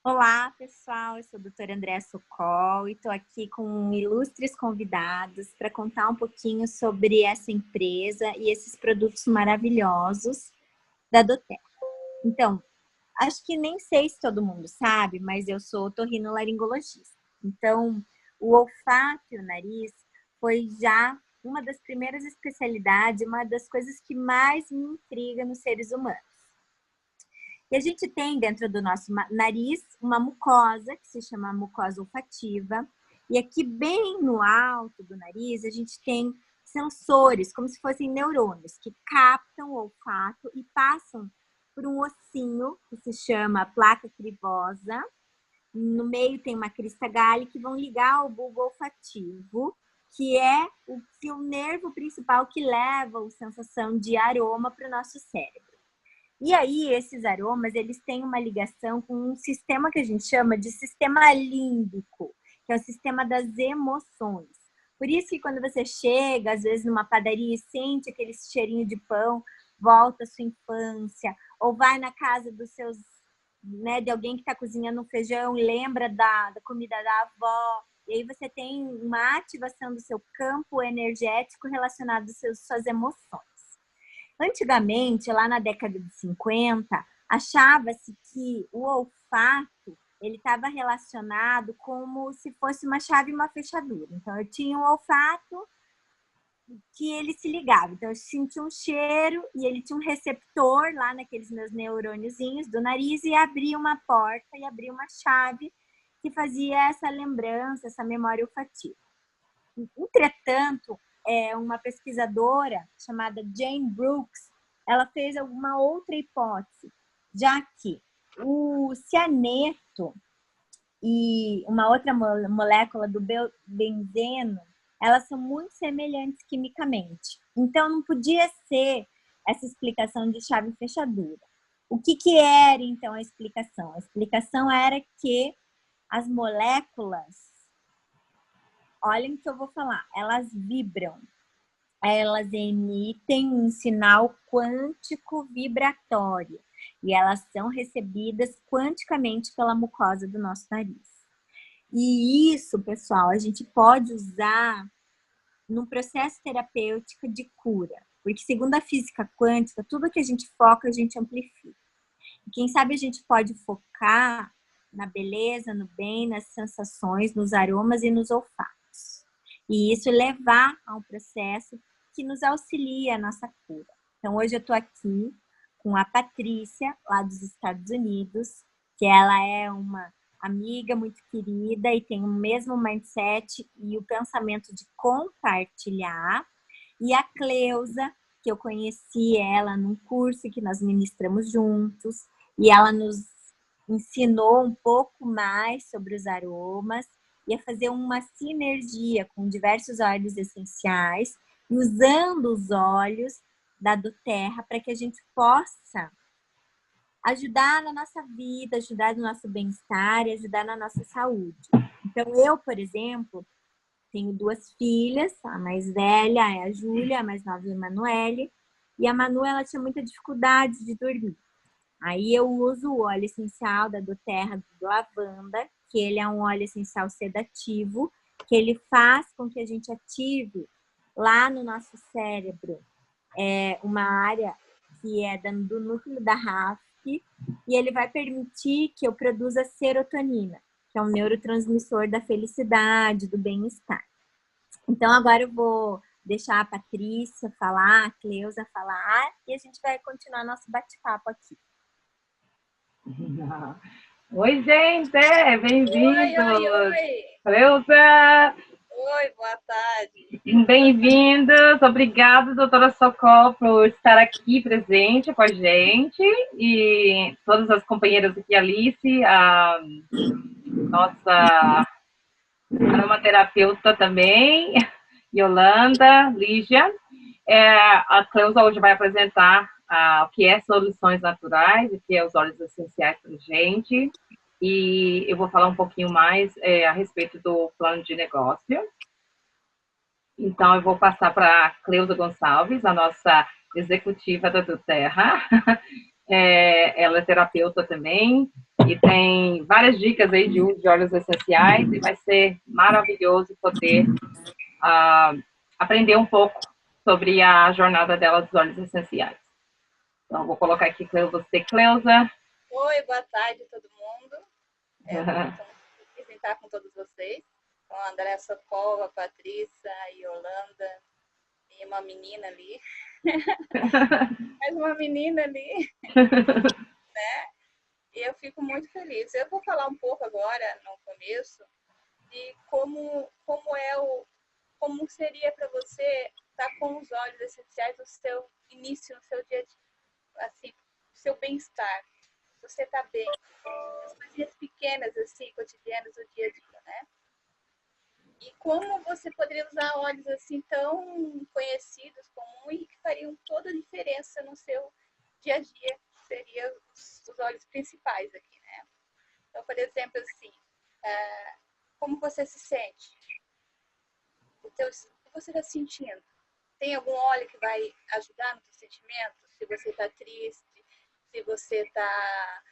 Olá, pessoal. Eu sou a doutora Andréa Socol e estou aqui com ilustres convidados para contar um pouquinho sobre essa empresa e esses produtos maravilhosos da Doterra. Então, acho que nem sei se todo mundo sabe, mas eu sou otorrinolaringologista. Então, o olfato e o nariz foi já uma das primeiras especialidades, uma das coisas que mais me intriga nos seres humanos. E a gente tem dentro do nosso nariz uma mucosa, que se chama mucosa olfativa, e aqui bem no alto do nariz a gente tem sensores, como se fossem neurônios, que captam o olfato e passam por um ossinho, que se chama placa cribosa. No meio tem uma crista galha que vão ligar ao bulbo olfativo, que é o fio nervo principal que leva a sensação de aroma para o nosso cérebro. E aí, esses aromas, eles têm uma ligação com um sistema que a gente chama de sistema límbico, que é o sistema das emoções. Por isso que quando você chega, às vezes, numa padaria e sente aquele cheirinho de pão, volta à sua infância, ou vai na casa dos seus, né, de alguém que está cozinhando um feijão, lembra da comida da avó, e aí você tem uma ativação do seu campo energético relacionado às suas emoções. Antigamente, lá na década de 50, achava-se que o olfato ele estava relacionado como se fosse uma chave e uma fechadura. Então, eu tinha um olfato que ele se ligava. Então, eu sentia um cheiro e ele tinha um receptor lá naqueles meus neurôniozinhos do nariz e abria uma porta e abria uma chave que fazia essa lembrança, essa memória olfativa. Entretanto, uma pesquisadora chamada Jane Brooks, ela fez alguma outra hipótese, já que o cianeto e uma outra molécula do benzeno, elas são muito semelhantes quimicamente. Então, não podia ser essa explicação de chave e fechadura. O que era, então, a explicação? A explicação era que as moléculas, olhem o que eu vou falar, elas vibram, elas emitem um sinal quântico vibratório e elas são recebidas quanticamente pela mucosa do nosso nariz. E isso, pessoal, a gente pode usar num processo terapêutico de cura, porque segundo a física quântica, tudo que a gente foca, a gente amplifica. E quem sabe a gente pode focar na beleza, no bem, nas sensações, nos aromas e nos olfatos. E isso levar a um processo que nos auxilia a nossa cura. Então, hoje eu estou aqui com a Patrícia, lá dos Estados Unidos, que ela é uma amiga muito querida e tem o mesmo mindset e o pensamento de compartilhar. E a Cleusa, que eu conheci ela num curso que nós ministramos juntos, e ela nos ensinou um pouco mais sobre os aromas e a fazer uma sinergia com diversos óleos essenciais, e usando os óleos da Doterra para que a gente possa ajudar na nossa vida, ajudar no nosso bem-estar e ajudar na nossa saúde. Então, eu, por exemplo, tenho duas filhas, a mais velha é a Júlia, a mais nova é a Emanuele, e a Manu, ela tinha muita dificuldade de dormir. Aí eu uso o óleo essencial da Doterra do lavanda, que ele é um óleo essencial sedativo, que ele faz com que a gente ative lá no nosso cérebro uma área que é do núcleo da RAF, e ele vai permitir que eu produza serotonina, que é um neurotransmissor da felicidade, do bem-estar. Então, agora eu vou deixar a Patrícia falar, a Cleusa falar, e a gente vai continuar nosso bate-papo aqui. Oi, gente, bem-vindos! Oi, oi, oi! Cleusa! Oi, boa tarde! Bem-vindos! Obrigada, doutora Socol, por estar aqui presente com a gente, e todas as companheiras aqui, Alice, a nossa aromaterapeuta também, Yolanda, Lígia. A Cleusa hoje vai apresentar o que é soluções naturais, o que é os óleos essenciais para a gente, e eu vou falar um pouquinho mais a respeito do plano de negócio. Então, eu vou passar para a Cleusa Gonçalves, a nossa executiva da Doterra. ela é terapeuta também, e tem várias dicas aí de uso de óleos essenciais, e vai ser maravilhoso poder aprender um pouco sobre a jornada dela dos óleos essenciais. Então, vou colocar aqui você, Cleusa. Oi, boa tarde a todo mundo. Estou muito feliz em estar com todos vocês, com a Andréa Sokol, a Patrícia, a Yolanda e uma menina ali. Mais uma menina ali, né? E eu fico muito feliz. Eu vou falar um pouco agora, no começo, de como seria para você estar com os óleos essenciais no seu início, no seu dia a dia, assim, no seu bem-estar. Você está bem. As coisinhas pequenas, assim, cotidianas do dia a dia, né? E como você poderia usar óleos assim tão conhecidos, comuns, e que fariam toda a diferença no seu dia a dia, que seriam os óleos principais aqui, né? Então, por exemplo, assim, como você se sente? O que você está sentindo? Tem algum óleo que vai ajudar no seu sentimento? Se você está triste, se você está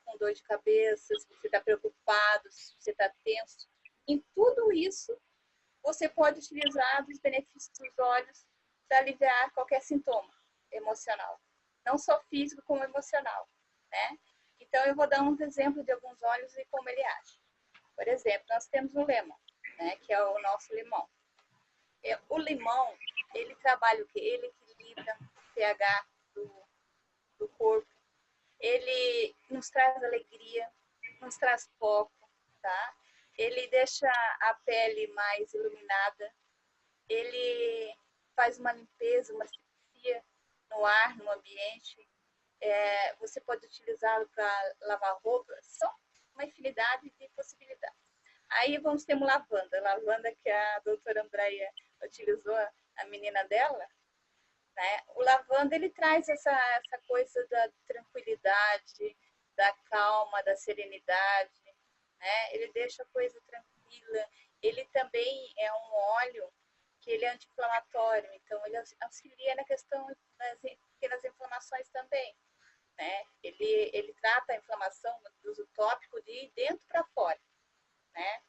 com dor de cabeça, se você está preocupado, se você está tenso. Em tudo isso, você pode utilizar dos benefícios dos óleos para aliviar qualquer sintoma emocional. Não só físico, como emocional, né? Então, eu vou dar um exemplo de alguns óleos e como ele age. Por exemplo, nós temos o lemon, né, que é o nosso limão. O limão, ele trabalha o quê? Ele equilibra o pH do corpo. Ele nos traz alegria, nos traz foco, tá? Ele deixa a pele mais iluminada. Ele faz uma limpeza, uma asepsia no ar, no ambiente. Você pode utilizá-lo para lavar roupa. São uma infinidade de possibilidades. Aí vamos ter um lavanda. Lavanda que a doutora Andréia utilizou, a menina dela, né? O lavanda, ele traz essa coisa da tranquilidade, da calma, da serenidade, né? Ele deixa a coisa tranquila. Ele também é um óleo que ele é anti-inflamatório, então ele auxilia na questão das pequenas inflamações também, né? Ele trata a inflamação do uso tópico de dentro para fora, né?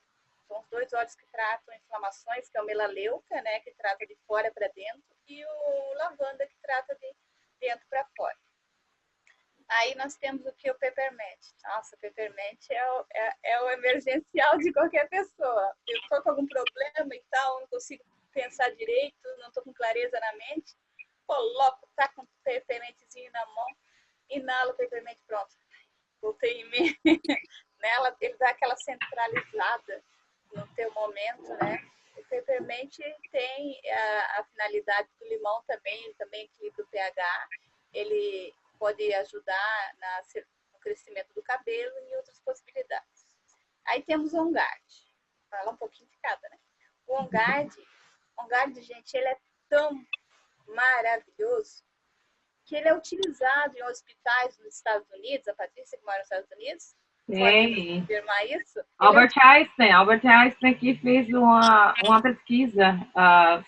São os dois óleos que tratam inflamações, que é o melaleuca, né, que trata de fora para dentro, e o lavanda, que trata de dentro para fora. Aí nós temos o que? O peppermint. Nossa, o peppermint é o emergencial de qualquer pessoa. Eu estou com algum problema e tal, não consigo pensar direito, não estou com clareza na mente, coloco, tá com o peppermintzinho na mão, inalo o peppermint, pronto. Voltei em mim. Nela, ele dá aquela centralizada no teu momento, né? O peppermint tem a finalidade do limão também, ele também equilibra o pH, ele pode ajudar no crescimento do cabelo e outras possibilidades. Aí temos o On Guard. Fala um pouquinho de cada, né? O On Guard, gente, ele é tão maravilhoso que ele é utilizado em hospitais nos Estados Unidos. A Patrícia, que mora nos Estados Unidos, pode confirmar isso? Albert Einstein que fez uma pesquisa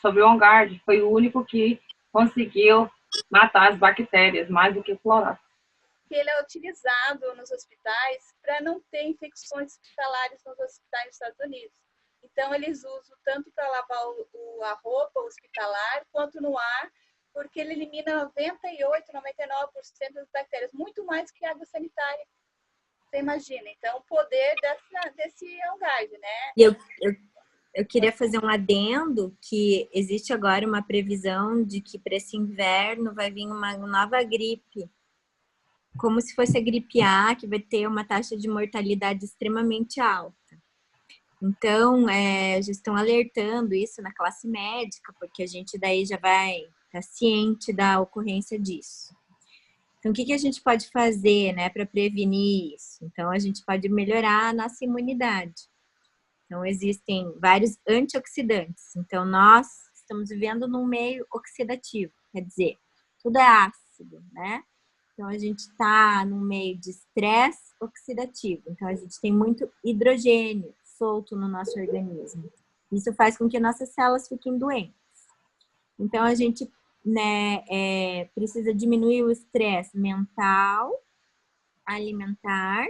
sobre o On Guard, foi o único que conseguiu matar as bactérias, mais do que o clorato. Ele é utilizado nos hospitais para não ter infecções hospitalares nos hospitais dos Estados Unidos. Então, eles usam tanto para lavar a roupa hospitalar, quanto no ar, porque ele elimina 98%, 99% das bactérias, muito mais que água sanitária. Você imagina, então, o poder desse On Guard, né? E eu queria fazer um adendo, que existe agora uma previsão de que para esse inverno vai vir uma nova gripe, como se fosse a gripe A, que vai ter uma taxa de mortalidade extremamente alta. Então, já estão alertando isso na classe médica, porque a gente daí já vai estar ciente da ocorrência disso. Então, o que a gente pode fazer, né, para prevenir isso? Então, a gente pode melhorar a nossa imunidade. Então, existem vários antioxidantes. Então, nós estamos vivendo num meio oxidativo, quer dizer, tudo é ácido, né? Então, a gente está num meio de estresse oxidativo. Então, a gente tem muito hidrogênio solto no nosso organismo. Isso faz com que nossas células fiquem doentes. Então, a gente né, precisa diminuir o estresse mental, alimentar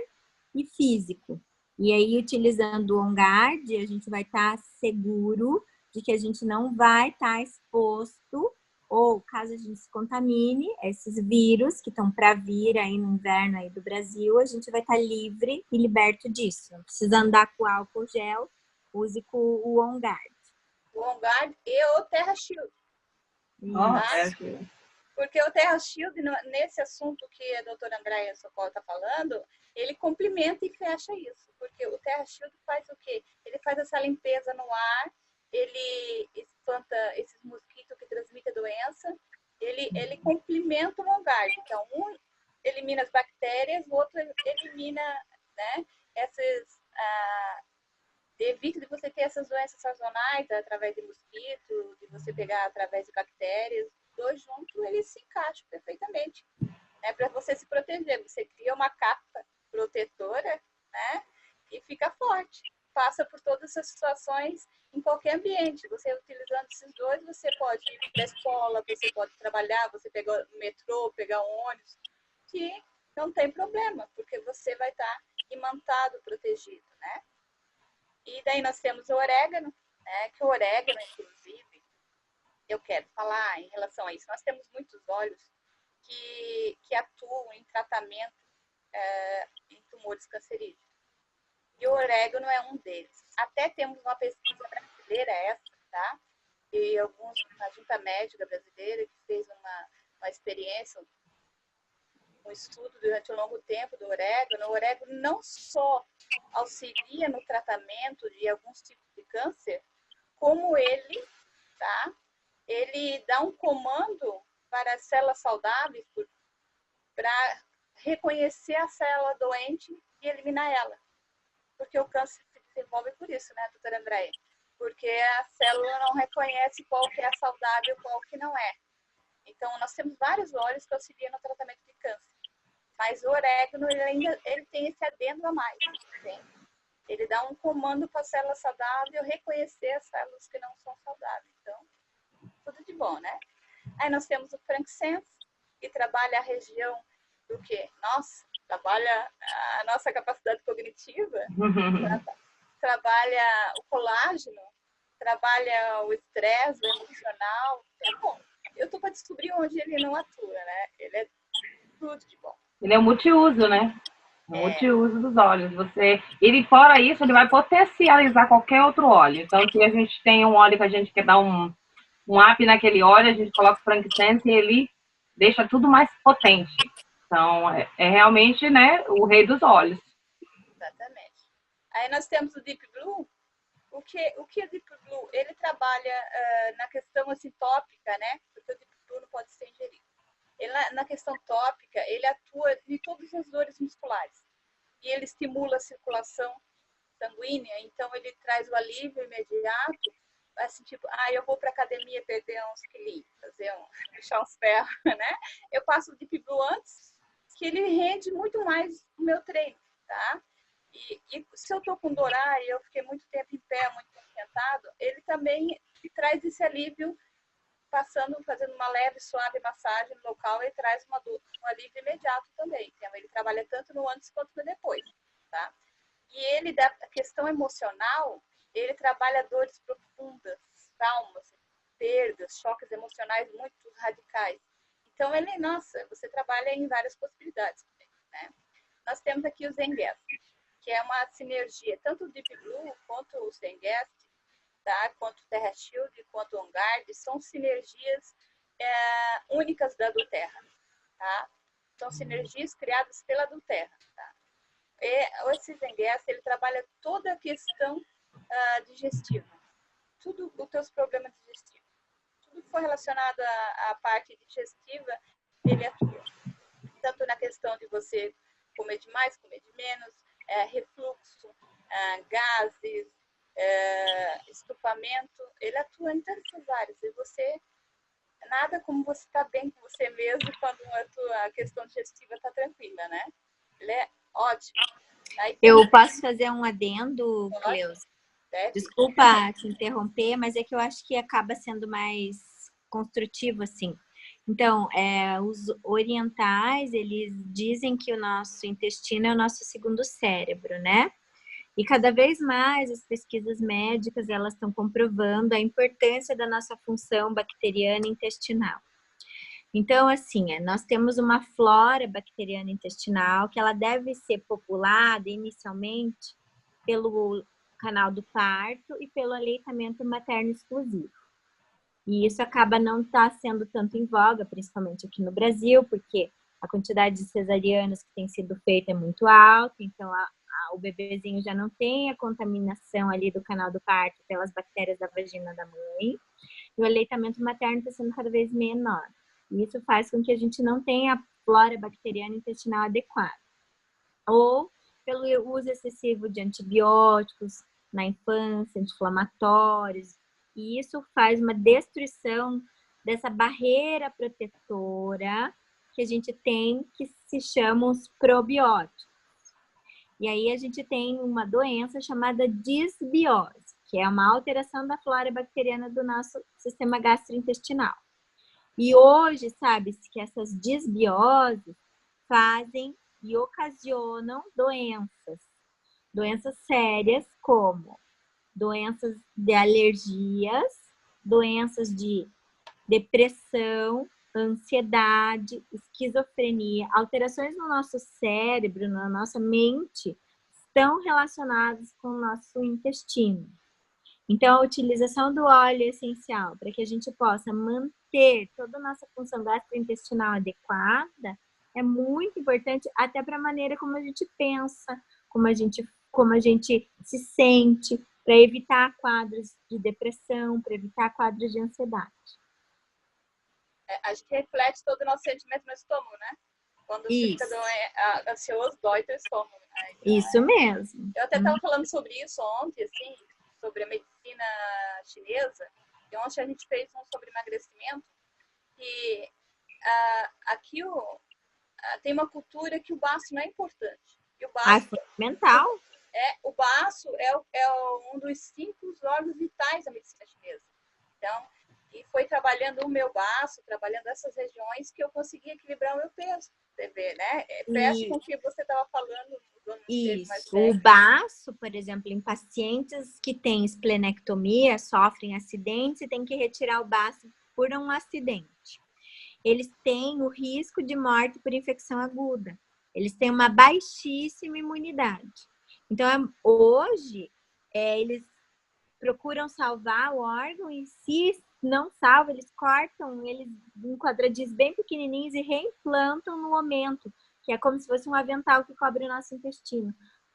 e físico. E aí, utilizando o OnGuard, a gente vai estar seguro de que a gente não vai estar exposto, ou caso a gente se contamine, esses vírus que estão para vir aí no inverno aí do Brasil, a gente vai estar livre e liberto disso. Não precisa andar com álcool gel, use com o OnGuard. O OnGuard e o TerraShield. Porque o TerraShield, nesse assunto que a doutora Andréia Sokol está falando, ele complementa e fecha isso. Porque o TerraShield faz o quê? Ele faz essa limpeza no ar, ele espanta esses mosquitos que transmitem a doença, ele complementa o OnGuard. Então, um elimina as bactérias, o outro elimina, né, essas... evita de você ter essas doenças sazonais através de mosquito, de você pegar através de bactérias. Dois juntos, eles se encaixam perfeitamente. É para você se proteger. Você cria uma capa protetora, né? E fica forte. Passa por todas essas situações em qualquer ambiente. Você utilizando esses dois, você pode ir para a escola, você pode trabalhar, você pegar o metrô, pegar o ônibus, que não tem problema, porque você vai estar imantado, protegido, né? E daí nós temos o orégano, né? Que o orégano, inclusive, eu quero falar em relação a isso. Nós temos muitos óleos que atuam em tratamento em tumores cancerígenos. E o orégano é um deles. Até temos uma pesquisa brasileira essa, tá? E a Junta Médica Brasileira que fez uma experiência, um estudo durante um longo tempo do orégano. O orégano não só auxilia no tratamento de alguns tipos de câncer, como ele, tá? Ele dá um comando para as células saudáveis para reconhecer a célula doente e eliminar ela. Porque o câncer se desenvolve por isso, né, doutora Andréia? Porque a célula não reconhece qual que é saudável e qual que não é. Então, nós temos vários óleos que auxiliam no tratamento de câncer. Mas o orégano, ele tem esse adendo a mais. Entende? Ele dá um comando para a célula saudável reconhecer as células que não são saudáveis. Então, tudo de bom, né? Aí nós temos o frankincense, que trabalha a região do quê? Nossa, trabalha a nossa capacidade cognitiva, trabalha o colágeno, trabalha o estresse, o emocional. É bom. Eu tô para descobrir onde ele não atua, né? Ele é tudo de bom. Ele é um multiuso, né? Multiuso dos óleos. Ele, fora isso, ele vai potencializar qualquer outro óleo. Então, se a gente tem um óleo que a gente quer dar um up naquele óleo, a gente coloca o frankincense e ele deixa tudo mais potente. Então, é realmente, né, o rei dos óleos. Exatamente. Aí nós temos o Deep Blue. O que é o Deep Blue? Ele trabalha na questão assim, tópica, né? Porque o Deep Blue não pode ser ingerido. Ele, na questão tópica, ele atua em todas as dores musculares. E ele estimula a circulação sanguínea, então ele traz o alívio imediato, assim, tipo, eu vou para academia perder uns quilinhos, puxar uns ferros, né? Eu passo o Deep Blue antes, que ele rende muito mais o meu treino, tá? E se eu tô com dor, eu fiquei muito tempo em pé, muito tempo sentado, ele também traz esse alívio, fazendo uma leve, suave massagem no local, ele traz um alívio imediato também. Então, ele trabalha tanto no antes quanto no depois, tá? E ele, da questão emocional, ele trabalha dores profundas, traumas, perdas, choques emocionais muito radicais. Então, você trabalha em várias possibilidades também, né? Nós temos aqui o Zenguest, que é uma sinergia, tanto o Deep Blue quanto o Zenguest, tá? Quanto o TerraShield, quanto o OnGuard, são sinergias únicas da Duterra, tá? São sinergias criadas pela Duterra, tá? Esse Zenguest, ele trabalha toda a questão digestiva, tudo os teus problemas digestivos, tudo que for relacionado à parte digestiva, ele atua. Tanto na questão de você comer demais, comer de menos, refluxo, gases, estufamento, ele atua em tantas áreas. E nada como você estar bem com você mesmo quando a questão digestiva está tranquila, né? Ele é ótimo. Eu posso fazer um adendo, Cleusa? Desculpa te interromper, mas é que eu acho que acaba sendo mais construtivo, assim. Então, os orientais, eles dizem que o nosso intestino é o nosso segundo cérebro, né? E cada vez mais as pesquisas médicas, elas estão comprovando a importância da nossa função bacteriana intestinal. Então, assim, nós temos uma flora bacteriana intestinal que ela deve ser populada inicialmente pelo canal do parto e pelo aleitamento materno exclusivo. E isso acaba não sendo tanto em voga, principalmente aqui no Brasil, porque a quantidade de cesarianas que tem sido feita é muito alta, então o bebezinho já não tem a contaminação ali do canal do parto pelas bactérias da vagina da mãe, e o aleitamento materno está sendo cada vez menor. E isso faz com que a gente não tenha a flora bacteriana intestinal adequada. Ou pelo uso excessivo de antibióticos na infância, anti-inflamatórios, e isso faz uma destruição dessa barreira protetora que a gente tem, que se chamam os probióticos. E aí a gente tem uma doença chamada disbiose, que é uma alteração da flora bacteriana do nosso sistema gastrointestinal. E hoje sabe-se que essas disbioses fazem e ocasionam doenças sérias como doenças de alergias, doenças de depressão, ansiedade, esquizofrenia, alterações no nosso cérebro, na nossa mente, estão relacionadas com o nosso intestino. Então, a utilização do óleo essencial para que a gente possa manter toda a nossa função gastrointestinal adequada é muito importante, até para a maneira como a gente pensa, como a gente se sente, para evitar quadros de depressão, para evitar quadros de ansiedade. A gente reflete todo o nosso sentimento no estômago, né? Quando você fica ansioso, dói teu estômago. Né? Então, isso mesmo. Eu até estava falando sobre isso ontem, assim, sobre a medicina chinesa. E ontem a gente fez um sobre emagrecimento. E aqui tem uma cultura que o baço não é importante. E o baço é fundamental. O baço é um dos 5 órgãos vitais da medicina chinesa. Então, e foi trabalhando o meu baço, trabalhando essas regiões, que eu consegui equilibrar o meu peso. Você vê, né? Parece com o que você estava falando. Isso. O baço, por exemplo, em pacientes que têm esplenectomia, sofrem acidentes e têm que retirar o baço por um acidente. Eles têm o risco de morte por infecção aguda. Eles têm uma baixíssima imunidade. Então, hoje, eles procuram salvar o órgão e, se não salva, eles cortam eles em quadradinhos bem pequenininhos e reimplantam no momento, que é como se fosse um avental que cobre o nosso intestino.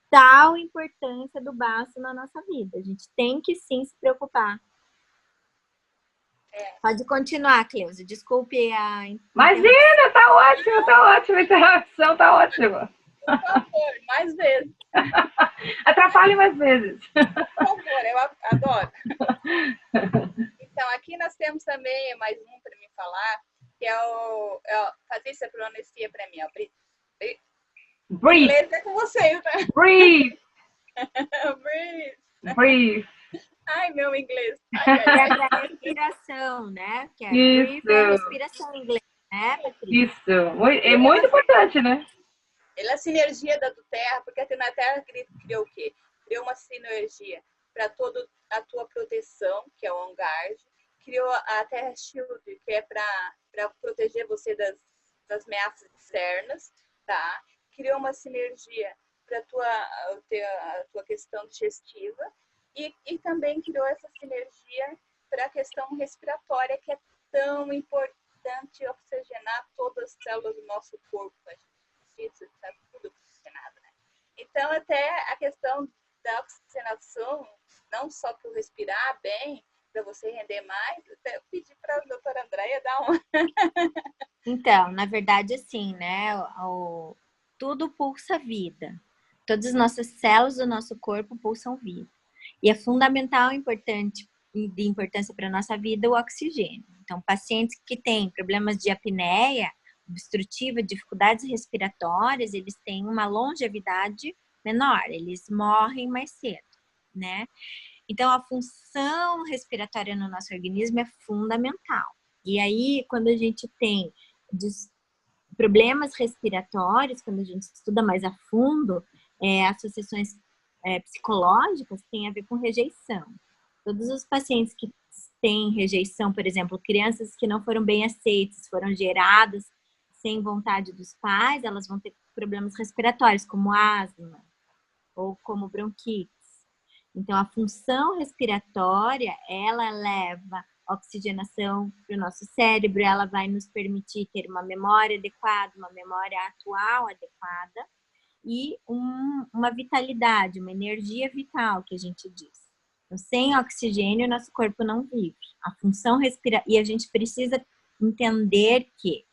Tal importância do baço na nossa vida. A gente tem que, sim, se preocupar. Pode continuar, Cleusa. Desculpe a... Imagina, tá ótimo. A interação tá ótima. Por favor, mais vezes. Atrapalhe mais vezes. Por favor, eu adoro. Então, aqui nós temos também mais um para me falar, que é o fazer essa pronuncia para mim. Breathe. Inglês é com vocês, né? Breathe. Breathe. Ai, meu inglês. É para respiração, né? Que é isso. Breathe é respiração em inglês, né, Patrícia? Isso. É muito importante, né? Ele é a sinergia da Terra, porque na Terra criou o quê? Criou uma sinergia para toda a tua proteção, que é o On-Guard. Criou a Terra Shield, que é para proteger você das ameaças externas, tá? Criou uma sinergia para a tua questão digestiva e também criou essa sinergia para a questão respiratória, que é tão importante oxigenar todas as células do nosso corpo. Isso está tudo oxigenado, né? Então, até a questão da oxigenação, não só para respirar bem, para você render mais, até eu pedi para a doutora Andréia dar uma... Então, na verdade, assim, né? Tudo pulsa vida. Todas as nossas células do nosso corpo pulsam vida. E é fundamental e de importância para a nossa vida o oxigênio. Então, pacientes que têm problemas de apneia obstrutiva, dificuldades respiratórias, eles têm uma longevidade menor, eles morrem mais cedo, né? Então, a função respiratória no nosso organismo é fundamental. E aí, quando a gente tem problemas respiratórios, quando a gente estuda mais a fundo, associações psicológicas têm a ver com rejeição. Todos os pacientes que têm rejeição, por exemplo, crianças que não foram bem aceitas, foram geradas sem vontade dos pais, elas vão ter problemas respiratórios, como asma ou como bronquites. Então, a função respiratória, ela leva oxigenação para o nosso cérebro, ela vai nos permitir ter uma memória adequada, uma memória atual adequada e uma vitalidade, uma energia vital, que a gente diz. Então, sem oxigênio, nosso corpo não vive. A função respiratória, e a gente precisa entender que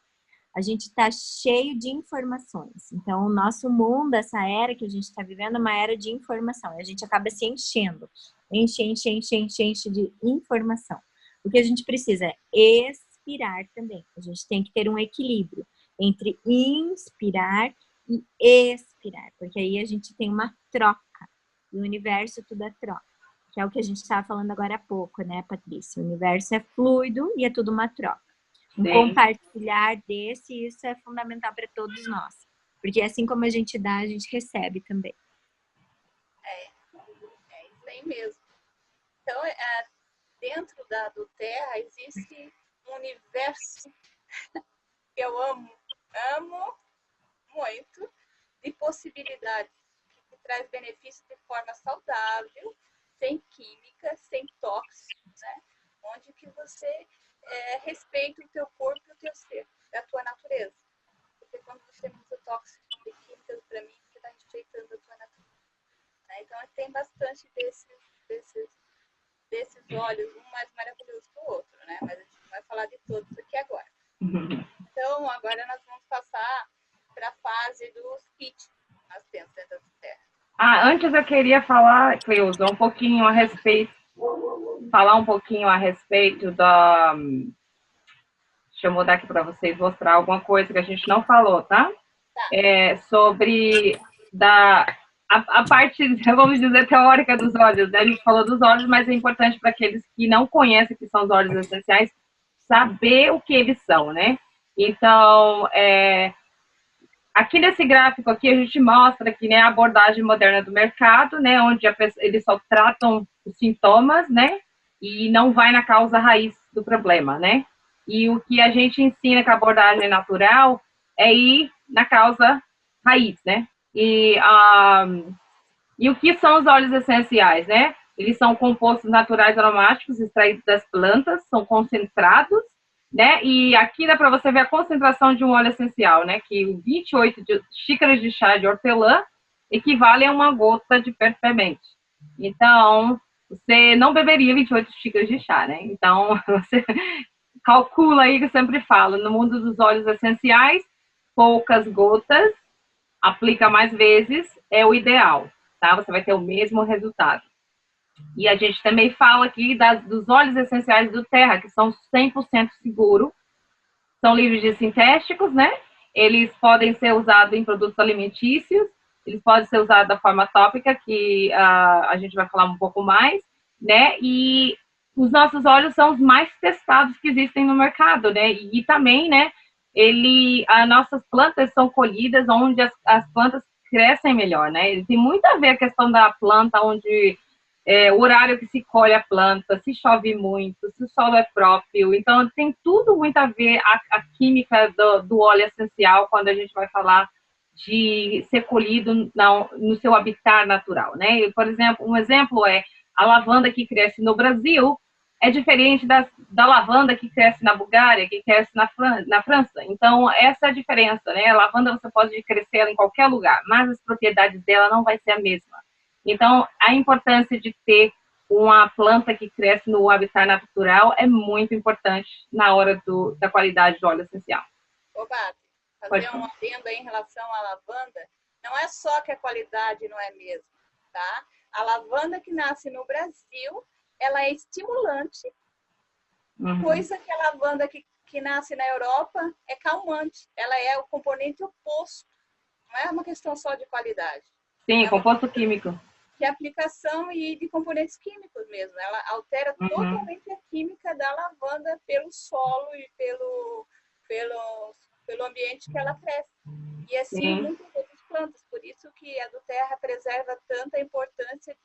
a gente está cheio de informações. Então, o nosso mundo, essa era que a gente está vivendo, é uma era de informação. A gente acaba se enchendo. Enche de informação. O que a gente precisa é expirar também. A gente tem que ter um equilíbrio entre inspirar e expirar. Porque aí a gente tem uma troca. E o universo tudo é troca. Que é o que a gente estava falando agora há pouco, né, Patrícia? O universo é fluido e é tudo uma troca. Um compartilhar desse, isso é fundamental para todos nós. Porque assim como a gente dá, a gente recebe também. É isso aí mesmo. Então, dentro do Terra existe um universo que eu amo muito, de possibilidades, que traz benefícios de forma saudável, sem química, sem tóxicos, né? Onde que você respeita o teu corpo e o teu ser, a tua natureza. Porque quando você usa tóxicos e químicas, para mim, você está respeitando a tua natureza. Né? Então, tem bastante desses óleos, um mais maravilhoso que o outro, né? Mas a gente não vai falar de todos aqui agora. Então, agora nós vamos passar para a fase dos kits que nós temos dentro da Terra. Antes eu queria falar, Cleusa, falar um pouquinho a respeito da... Deixa eu mudar aqui para vocês mostrar alguma coisa que a gente não falou, tá? Sobre a parte, vamos dizer, teórica dos óleos. Né? A gente falou dos óleos, mas é importante para aqueles que não conhecem o que são os óleos essenciais, saber o que eles são, né? Então, aqui nesse gráfico aqui, a gente mostra aqui, né, a abordagem moderna do mercado, né, onde eles só tratam os sintomas, né, e não vai na causa raiz do problema, né? E o que a gente ensina com a abordagem natural é ir na causa raiz, né? E o que são os óleos essenciais, né? Eles são compostos naturais aromáticos extraídos das plantas, são concentrados, né? E aqui dá para você ver a concentração de um óleo essencial, né? Que 28 xícaras de chá de hortelã equivale a uma gota de perfume. Então, você não beberia 28 xícaras de chá, né? Então, você calcula aí, que eu sempre falo, no mundo dos óleos essenciais, poucas gotas, aplica mais vezes, é o ideal, tá? Você vai ter o mesmo resultado. E a gente também fala aqui dos óleos essenciais do Terra, que são 100% seguros, são livres de sintéticos, né? Eles podem ser usados em produtos alimentícios, eles podem ser usados da forma tópica, que a gente vai falar um pouco mais, né? E os nossos óleos são os mais testados que existem no mercado, né? E também, né? As nossas plantas são colhidas onde as plantas crescem melhor, né? Tem muito a ver a questão da planta, onde o horário que se colhe a planta, se chove muito, se o solo é próprio. Então, tem tudo muito a ver a química do óleo essencial quando a gente vai falar de ser colhido no seu habitat natural, né? Por exemplo, um exemplo é a lavanda que cresce no Brasil é diferente da lavanda que cresce na Bulgária, que cresce na França. Então, essa é a diferença, né? A lavanda você pode crescer ela em qualquer lugar, mas as propriedades dela não vai ser a mesma. Então, a importância de ter uma planta que cresce no habitat natural é muito importante na hora da qualidade do óleo essencial. Ô, Bate, fazer um adendo aí em relação à lavanda, não é só que a qualidade não é mesmo, tá? A lavanda que nasce no Brasil, ela é estimulante, coisa que a lavanda que nasce na Europa é calmante. Ela é o componente oposto. Não é uma questão só de qualidade. Sim, composto químico. de aplicação e de componentes químicos mesmo. Ela altera totalmente a química da lavanda pelo solo e pelo ambiente que ela cresce. E assim muitas outras plantas. Por isso que a do Terra preserva tanta importância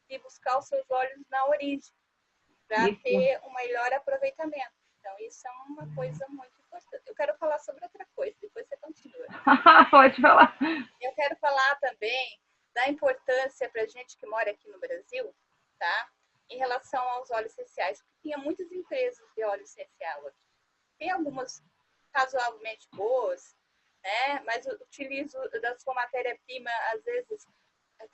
de buscar os seus óleos na origem, para ter um melhor aproveitamento. Então, isso é uma coisa muito importante. Eu quero falar sobre outra coisa, depois você continua. Pode falar. Eu quero falar também da importância para a gente que mora aqui no Brasil, tá? Em relação aos óleos essenciais. Porque tinha muitas empresas de óleo essencial aqui. Tem algumas razoavelmente boas, né? Mas utilizo da sua matéria-prima, às vezes,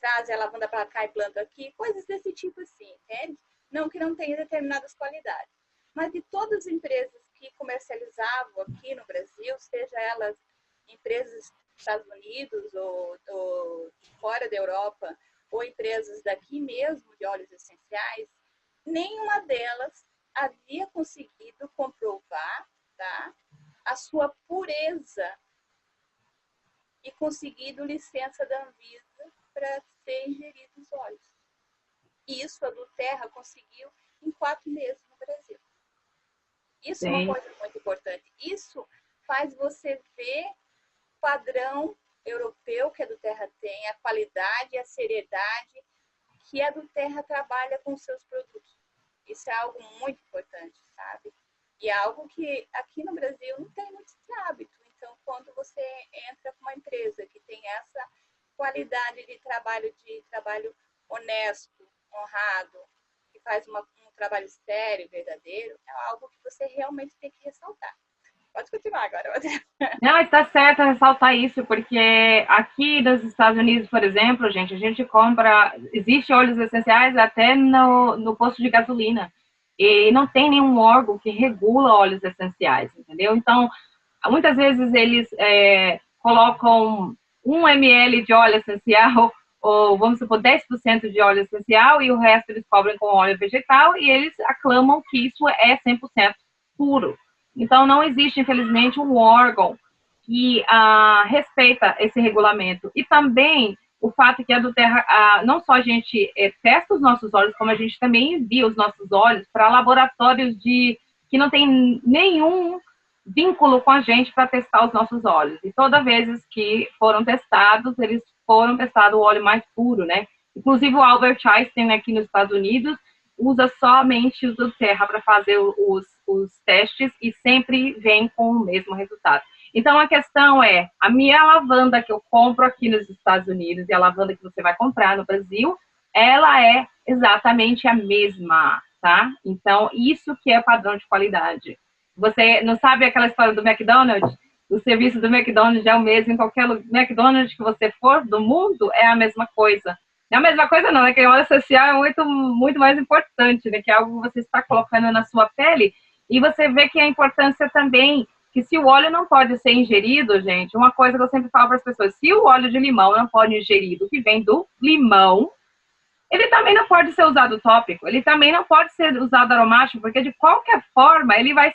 traz a lavanda para cá e planta aqui, coisas desse tipo assim, entende? Não que não tenha determinadas qualidades. Mas de todas as empresas que comercializavam aqui no Brasil, seja elas empresas dos Estados Unidos ou fora da Europa, ou empresas daqui mesmo de óleos essenciais, nenhuma delas havia conseguido comprovar, tá, a sua pureza e conseguido licença da Anvisa para ser ingeridos os óleos. Isso a do Terra conseguiu em 4 meses no Brasil. Isso é uma coisa muito importante. Isso faz você ver o padrão europeu que a do Terra tem, a qualidade e a seriedade que a do Terra trabalha com seus produtos. Isso é algo muito importante, sabe? E é algo que aqui no Brasil não tem muito esse hábito. Então, quando você entra com uma empresa que tem essa qualidade de trabalho honesto, honrado, que faz um trabalho sério, verdadeiro, é algo que você realmente tem que ressaltar. Pode continuar agora. Não, está certo ressaltar isso, porque aqui nos Estados Unidos, por exemplo, gente, a gente compra, existe óleos essenciais até no posto de gasolina, e não tem nenhum órgão que regula óleos essenciais, entendeu? Então, muitas vezes eles colocam 1 ml de óleo essencial, ou vamos supor 10% de óleo essencial, e o resto eles cobrem com óleo vegetal, e eles aclamam que isso é 100% puro. Então, não existe, infelizmente, um órgão que respeita esse regulamento. E também o fato que a do Terra, não só a gente testa os nossos óleos, como a gente também envia os nossos óleos para laboratórios que não tem nenhum vínculo com a gente para testar os nossos óleos. E todas as vezes que foram testados, eles foram testados o óleo mais puro, né? Inclusive o Albert Einstein aqui nos Estados Unidos usa somente o do Terra para fazer os testes e sempre vem com o mesmo resultado. Então, a questão é, a minha lavanda que eu compro aqui nos Estados Unidos e a lavanda que você vai comprar no Brasil, ela é exatamente a mesma, tá? Então, isso que é padrão de qualidade. Você não sabe aquela história do McDonald's? O serviço do McDonald's é o mesmo em qualquer McDonald's que você for do mundo, é a mesma coisa. Não é a mesma coisa não, é que o óleo essencial é muito, muito mais importante, né? Que é algo que você está colocando na sua pele, e você vê que a importância também, que se o óleo não pode ser ingerido, gente, uma coisa que eu sempre falo para as pessoas, se o óleo de limão não pode ser ingerido, que vem do limão, ele também não pode ser usado tópico, ele também não pode ser usado aromático, porque de qualquer forma ele vai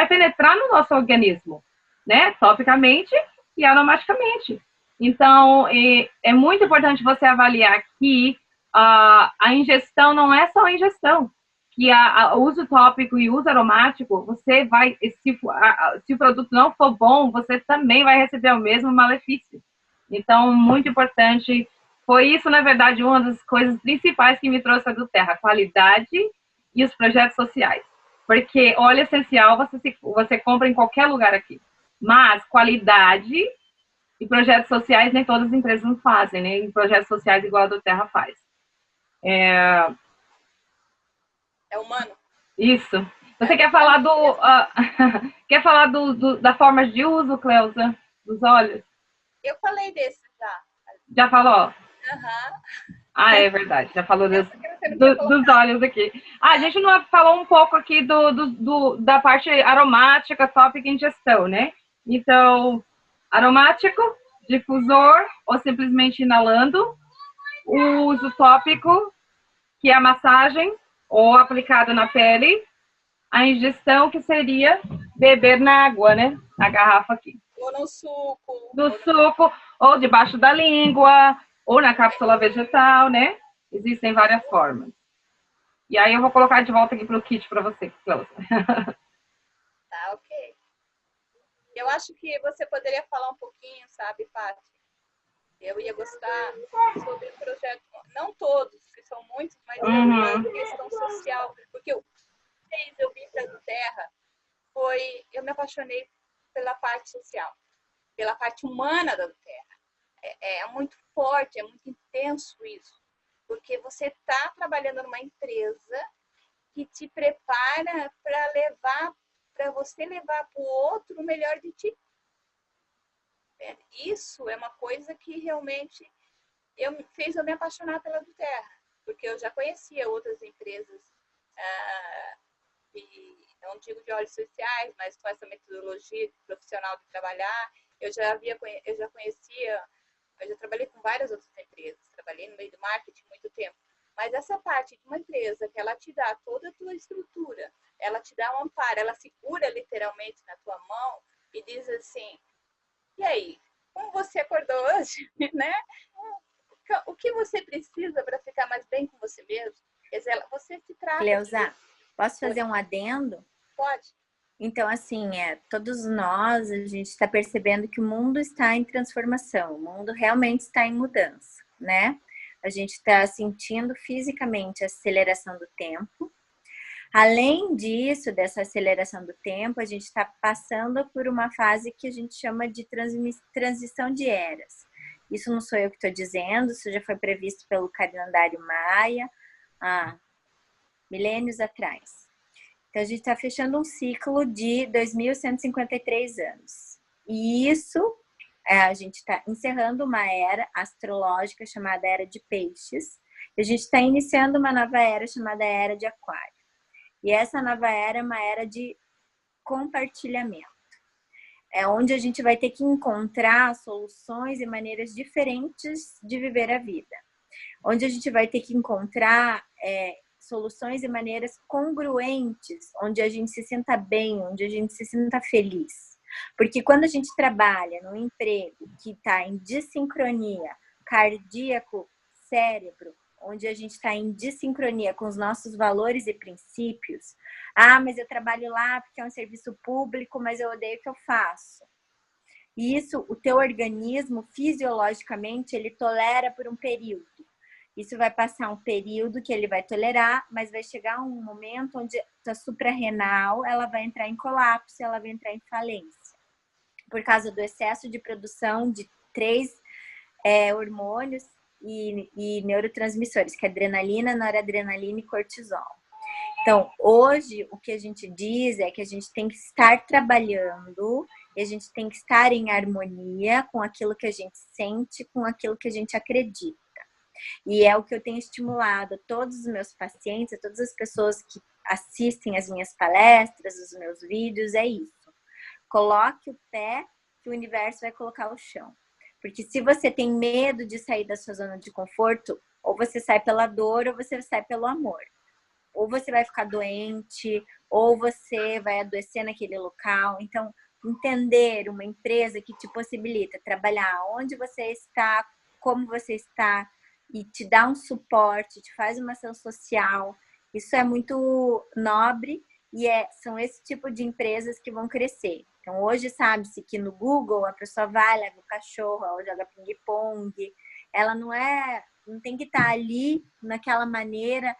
penetrar no nosso organismo, né? Topicamente e aromaticamente. Então, é muito importante você avaliar que a ingestão não é só a ingestão, que o uso tópico e o uso aromático, você vai, se o produto não for bom, você também vai receber o mesmo malefício. Então, muito importante, foi isso, na verdade, uma das coisas principais que me trouxe a do Terra, a qualidade e os projetos sociais. Porque óleo essencial você compra em qualquer lugar aqui, mas qualidade e projetos sociais nem todas as empresas não fazem, né? E projetos sociais igual a do Terra faz. É humano. Isso. Você quer falar da forma de uso, Cleusa, dos óleos? Eu falei desse já. Já falou? Uhum. Ah, é verdade. Já falou dos óleos aqui. A gente não falou um pouco aqui da parte aromática, tópica e ingestão, né? Então, aromático, difusor ou simplesmente inalando. O uso tópico, que é a massagem ou aplicado na pele. A ingestão, que seria beber na água, né? Na garrafa aqui. Ou no suco. No suco, ou debaixo da língua, ou na cápsula vegetal, né? Existem várias formas. E aí eu vou colocar de volta aqui para o kit para você, Cláudia. Tá, ok. Eu acho que você poderia falar um pouquinho, sabe, Paty? Eu ia gostar sobre o projeto, não todos, que são muitos, mas a questão social, porque eu vim para a Terra, eu me apaixonei pela parte social, pela parte humana da Terra. É muito forte, é muito intenso isso, porque você está trabalhando numa empresa que te prepara para você levar para o outro o melhor de ti. Isso é uma coisa que realmente fez eu me apaixonar pela do Terra, porque eu já conhecia outras empresas, não digo de óleos essenciais, mas com essa metodologia profissional de trabalhar. Eu já trabalhei com várias outras empresas, trabalhei no meio do marketing muito tempo. Mas essa parte de uma empresa que ela te dá toda a tua estrutura, ela te dá um amparo, ela segura literalmente na tua mão e diz assim: e aí, como você acordou hoje, né? O que você precisa para ficar mais bem com você mesmo? Você se trata. Cleusa, posso fazer um adendo? Pode. Então, assim, todos nós, a gente está percebendo que o mundo está em transformação, o mundo realmente está em mudança, né? A gente está sentindo fisicamente a aceleração do tempo. Além disso, dessa aceleração do tempo, a gente está passando por uma fase que a gente chama de transição de eras. Isso não sou eu que estou dizendo, isso já foi previsto pelo calendário Maia há milênios atrás. Então, a gente está fechando um ciclo de 2.153 anos. E isso, a gente está encerrando uma era astrológica chamada Era de Peixes. E a gente está iniciando uma nova era chamada Era de Aquário. E essa nova era é uma era de compartilhamento. É onde a gente vai ter que encontrar soluções e maneiras diferentes de viver a vida. Onde a gente vai ter que encontrar soluções e maneiras congruentes, onde a gente se sinta bem, onde a gente se sinta feliz. Porque quando a gente trabalha num emprego que está em dissincronia cardíaco, cérebro, onde a gente está em dissincronia com os nossos valores e princípios, mas eu trabalho lá porque é um serviço público, mas eu odeio o que eu faço. E isso, o teu organismo, fisiologicamente, ele tolera por um período. Isso vai passar um período que ele vai tolerar, mas vai chegar um momento onde a suprarrenal ela vai entrar em colapso, ela vai entrar em falência. Por causa do excesso de produção de 3 hormônios e neurotransmissores, que é adrenalina, noradrenalina e cortisol. Então, hoje, o que a gente diz é que a gente tem que estar trabalhando e a gente tem que estar em harmonia com aquilo que a gente sente, com aquilo que a gente acredita. E é o que eu tenho estimulado a todos os meus pacientes, a todas as pessoas que assistem as minhas palestras, os meus vídeos, é isso. Coloque o pé que o universo vai colocar o chão. Porque se você tem medo de sair da sua zona de conforto, ou você sai pela dor ou você sai pelo amor. Ou você vai ficar doente, ou você vai adoecer naquele local. Então, entender uma empresa que te possibilita trabalhar onde você está, como você está, e te dá um suporte, te faz uma ação social, isso é muito nobre e são esse tipo de empresas que vão crescer. Então, hoje sabe-se que no Google a pessoa vai, leva o cachorro, ela joga ping-pong, ela não tem que estar ali naquela maneira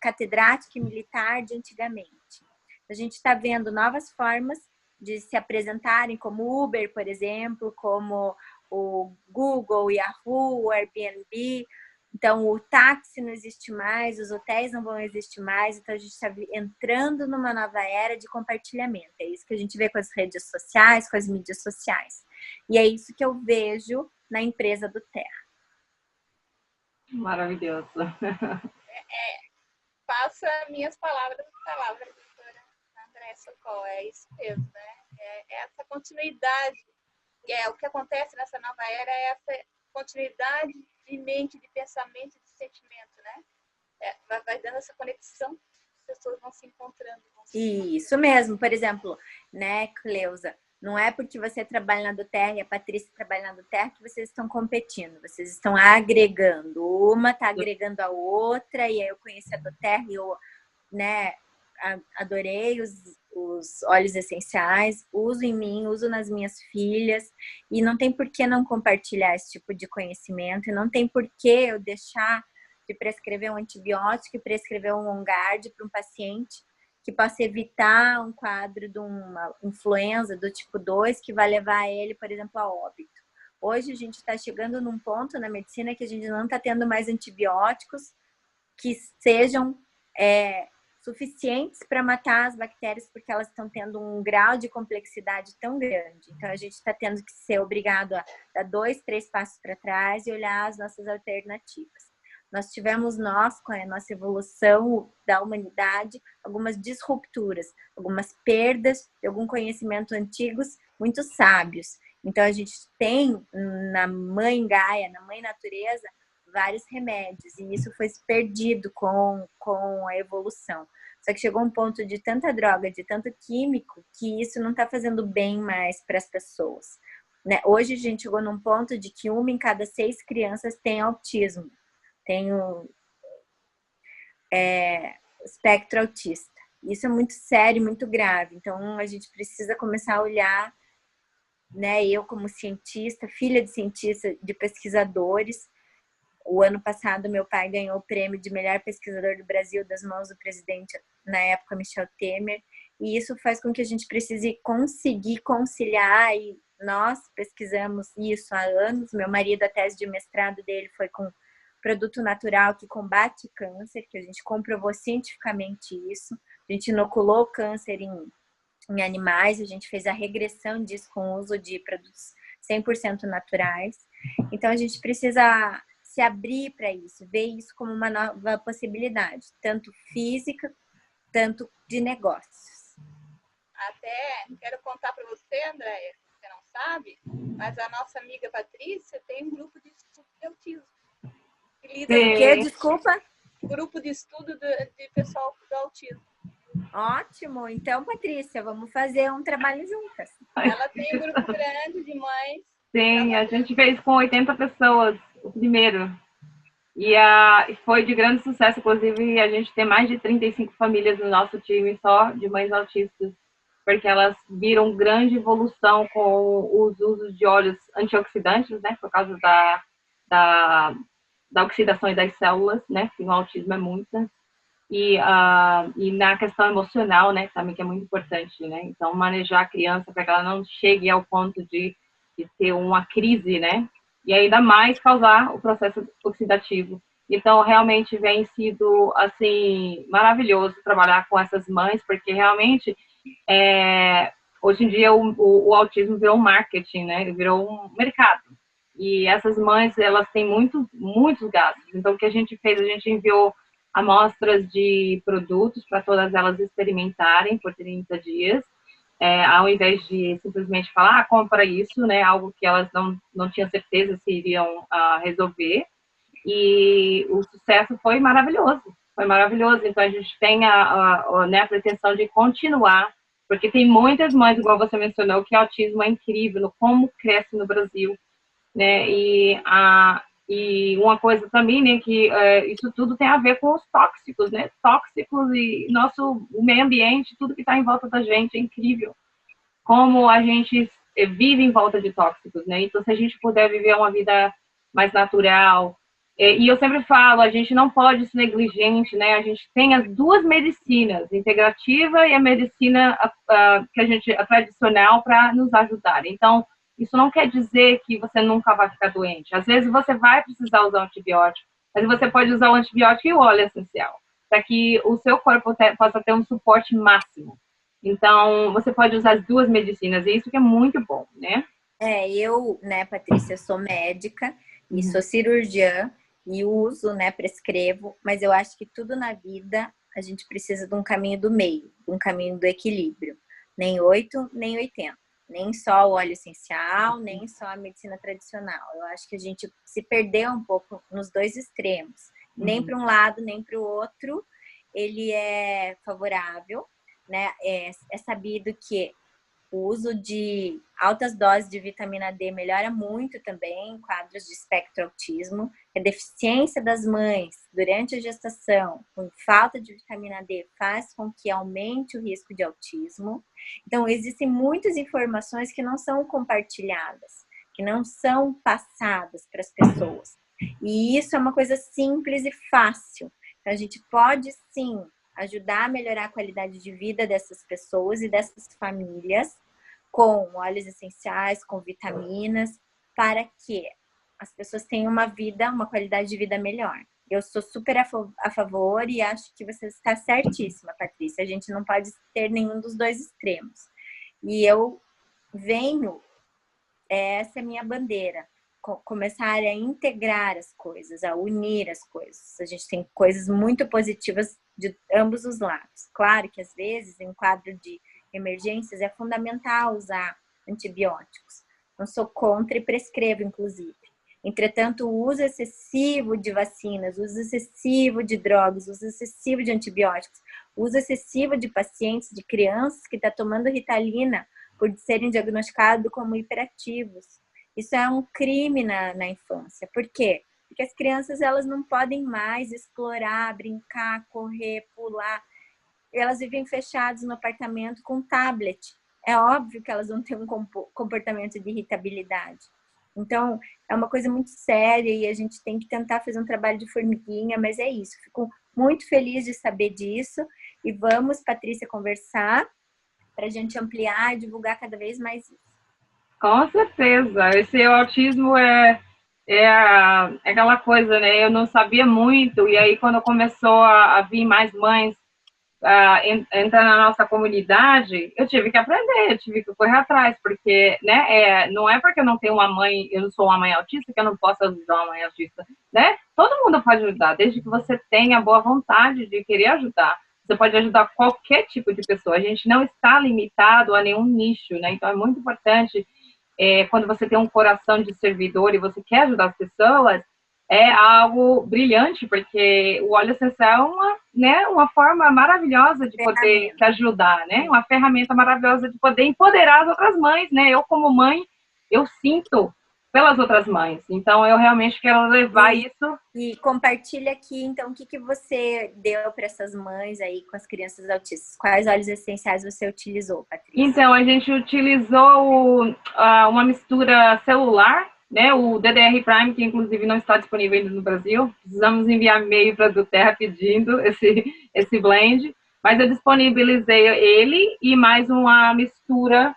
catedrática e militar de antigamente. A gente está vendo novas formas de se apresentarem como Uber, por exemplo, como o Google, Yahoo, o Airbnb. Então, o táxi não existe mais, os hotéis não vão existir mais, então a gente está entrando numa nova era de compartilhamento. É isso que a gente vê com as redes sociais, com as mídias sociais. E é isso que eu vejo na empresa do Terra. Maravilhoso. Faça minhas palavras, da doutora Andréa Sokol, é isso mesmo, né? É essa continuidade. O que acontece nessa nova era é essa continuidade de mente, de pensamento, de sentimento, né? Vai dando essa conexão, as pessoas vão se encontrando. Isso mesmo, por exemplo, né, Cleusa? Não é porque você trabalha na doTERRA e a Patrícia trabalha na doTERRA que vocês estão competindo. Vocês estão agregando. Uma está agregando a outra, e aí eu conheci a doTERRA e eu, né, adorei os óleos essenciais, uso em mim, uso nas minhas filhas, e não tem por que não compartilhar esse tipo de conhecimento, e não tem por que eu deixar de prescrever um antibiótico e prescrever um On-Guard para um paciente que possa evitar um quadro de uma influenza do tipo 2 que vai levar ele, por exemplo, a óbito. Hoje a gente está chegando num ponto na medicina que a gente não está tendo mais antibióticos que sejam suficientes para matar as bactérias, porque elas estão tendo um grau de complexidade tão grande. Então, a gente está tendo que ser obrigado a dar 2, 3 passos para trás e olhar as nossas alternativas. Nós tivemos, com a nossa evolução da humanidade, algumas disrupturas, algumas perdas de algum conhecimento antigos muito sábios. Então, a gente tem na Mãe Gaia, na Mãe Natureza, vários remédios, e isso foi perdido com a evolução. Só que chegou um ponto de tanta droga, de tanto químico, que isso não está fazendo bem mais para as pessoas. Né? Hoje a gente chegou num ponto de que 1 em cada 6 crianças tem autismo, tem o espectro autista. Isso é muito sério, muito grave. Então, a gente precisa começar a olhar, né? Eu, como cientista, filha de cientista, de pesquisadores. O ano passado, meu pai ganhou o prêmio de melhor pesquisador do Brasil das mãos do presidente, na época, Michel Temer. E isso faz com que a gente precise conseguir conciliar. E nós pesquisamos isso há anos. Meu marido, a tese de mestrado dele foi com produto natural que combate câncer, que a gente comprovou cientificamente isso. A gente inoculou câncer em animais, a gente fez a regressão disso com o uso de produtos 100% naturais. Então, a gente precisa se abrir para isso, ver isso como uma nova possibilidade, tanto física, tanto de negócios. Até quero contar para você, Andréia, você não sabe, mas a nossa amiga Patrícia tem um grupo de estudo de autismo. O quê? Desculpa? Grupo de estudo de pessoal do autismo. Ótimo! Então, Patrícia, vamos fazer um trabalho juntas. Ela tem um grupo grande de mães. Sim, a gente fez com 80 pessoas o primeiro. E foi de grande sucesso, inclusive a gente tem mais de 35 famílias no nosso time só de mães autistas, porque elas viram grande evolução com os usos de óleos antioxidantes, né, por causa da oxidação das células, né, que no autismo é muita, e na questão emocional, né, também que é muito importante, né, então manejar a criança para que ela não chegue ao ponto de ter uma crise, né, e ainda mais causar o processo oxidativo. Então, realmente vem sido, assim, maravilhoso trabalhar com essas mães, porque realmente, hoje em dia, o autismo virou um marketing, né? Ele virou um mercado. E essas mães, elas têm muitos gastos. Então, o que a gente fez? A gente enviou amostras de produtos para todas elas experimentarem por 30 dias. Ao invés de simplesmente falar, compra isso, né, algo que elas não tinham certeza se iriam resolver, e o sucesso foi maravilhoso, então a gente tem né, a pretensão de continuar, porque tem muitas mães, igual você mencionou, que o autismo é incrível, como cresce no Brasil, né, e uma coisa também, né, que isso tudo tem a ver com os tóxicos, né, e o meio ambiente, tudo que está em volta da gente é incrível, como a gente vive em volta de tóxicos, né, então se a gente puder viver uma vida mais natural, e eu sempre falo, a gente não pode ser negligente, né, a gente tem as duas medicinas, a integrativa e a medicina a tradicional para nos ajudar, então isso não quer dizer que você nunca vai ficar doente. Às vezes você vai precisar usar um antibiótico, mas você pode usar o antibiótico e o óleo essencial, para que o seu corpo possa ter um suporte máximo. Então, você pode usar as duas medicinas, e isso que é muito bom, né? Eu, né, Patrícia, sou médica e sou cirurgiã e uso, né, prescrevo, mas eu acho que tudo na vida a gente precisa de um caminho do meio, de um caminho do equilíbrio. Nem 8, nem 80. Nem só o óleo essencial, nem só a medicina tradicional. Eu acho que a gente se perdeu um pouco nos dois extremos. Nem para um lado, nem para o outro. Ele é favorável, né? É sabido que O uso de altas doses de vitamina D melhora muito também em quadros de espectro autismo. A deficiência das mães durante a gestação com falta de vitamina D faz com que aumente o risco de autismo. Então, existem muitas informações que não são compartilhadas, que não são passadas para as pessoas. E isso é uma coisa simples e fácil. Então, a gente pode, sim, ajudar a melhorar a qualidade de vida dessas pessoas e dessas famílias com óleos essenciais, com vitaminas, para que as pessoas tenham uma qualidade de vida melhor. Eu sou super a favor e acho que você está certíssima, Patrícia. A gente não pode ter nenhum dos dois extremos. E eu venho, essa é a minha bandeira, começar a integrar as coisas, a unir as coisas. A gente tem coisas muito positivas de ambos os lados. Claro que às vezes, em quadro de emergências, é fundamental usar antibióticos. Não sou contra e prescrevo, inclusive. Entretanto, o uso excessivo de vacinas, o uso excessivo de drogas, o uso excessivo de antibióticos, o uso excessivo de pacientes, de crianças que estão tomando Ritalina por serem diagnosticados como hiperativos. Isso é um crime na infância. Por quê? Porque as crianças elas não podem mais explorar, brincar, correr, pular. Elas vivem fechadas no apartamento com tablet. É óbvio que elas vão ter um comportamento de irritabilidade. Então, é uma coisa muito séria e a gente tem que tentar fazer um trabalho de formiguinha, mas é isso. Fico muito feliz de saber disso e vamos, Patrícia, conversar para a gente ampliar e divulgar cada vez mais isso. Com certeza. Esse autismo é aquela coisa, né? Eu não sabia muito, e aí quando começou a vir mais mães entrar na nossa comunidade, eu tive que aprender, eu tive que correr atrás, porque, né, não é porque eu não tenho uma mãe, eu não sou uma mãe autista, que eu não posso ajudar uma mãe autista, né? Todo mundo pode ajudar, desde que você tenha boa vontade de querer ajudar. Você pode ajudar qualquer tipo de pessoa, a gente não está limitado a nenhum nicho, né? Então é muito importante, quando você tem um coração de servidor e você quer ajudar as pessoas, é algo brilhante, porque o óleo essencial é uma forma maravilhosa de poder te ajudar, né? Uma ferramenta maravilhosa de poder empoderar as outras mães, né? Eu, como mãe, eu sinto pelas outras mães. Então, eu realmente quero levar isso. E compartilha aqui, então, o que você deu para essas mães aí com as crianças autistas? Quais óleos essenciais você utilizou, Patrícia? Então, a gente utilizou uma mistura celular, né, o DDR Prime, que inclusive não está disponível ainda no Brasil. Precisamos enviar e-mail para a Duterra pedindo esse blend, mas eu disponibilizei ele e mais uma mistura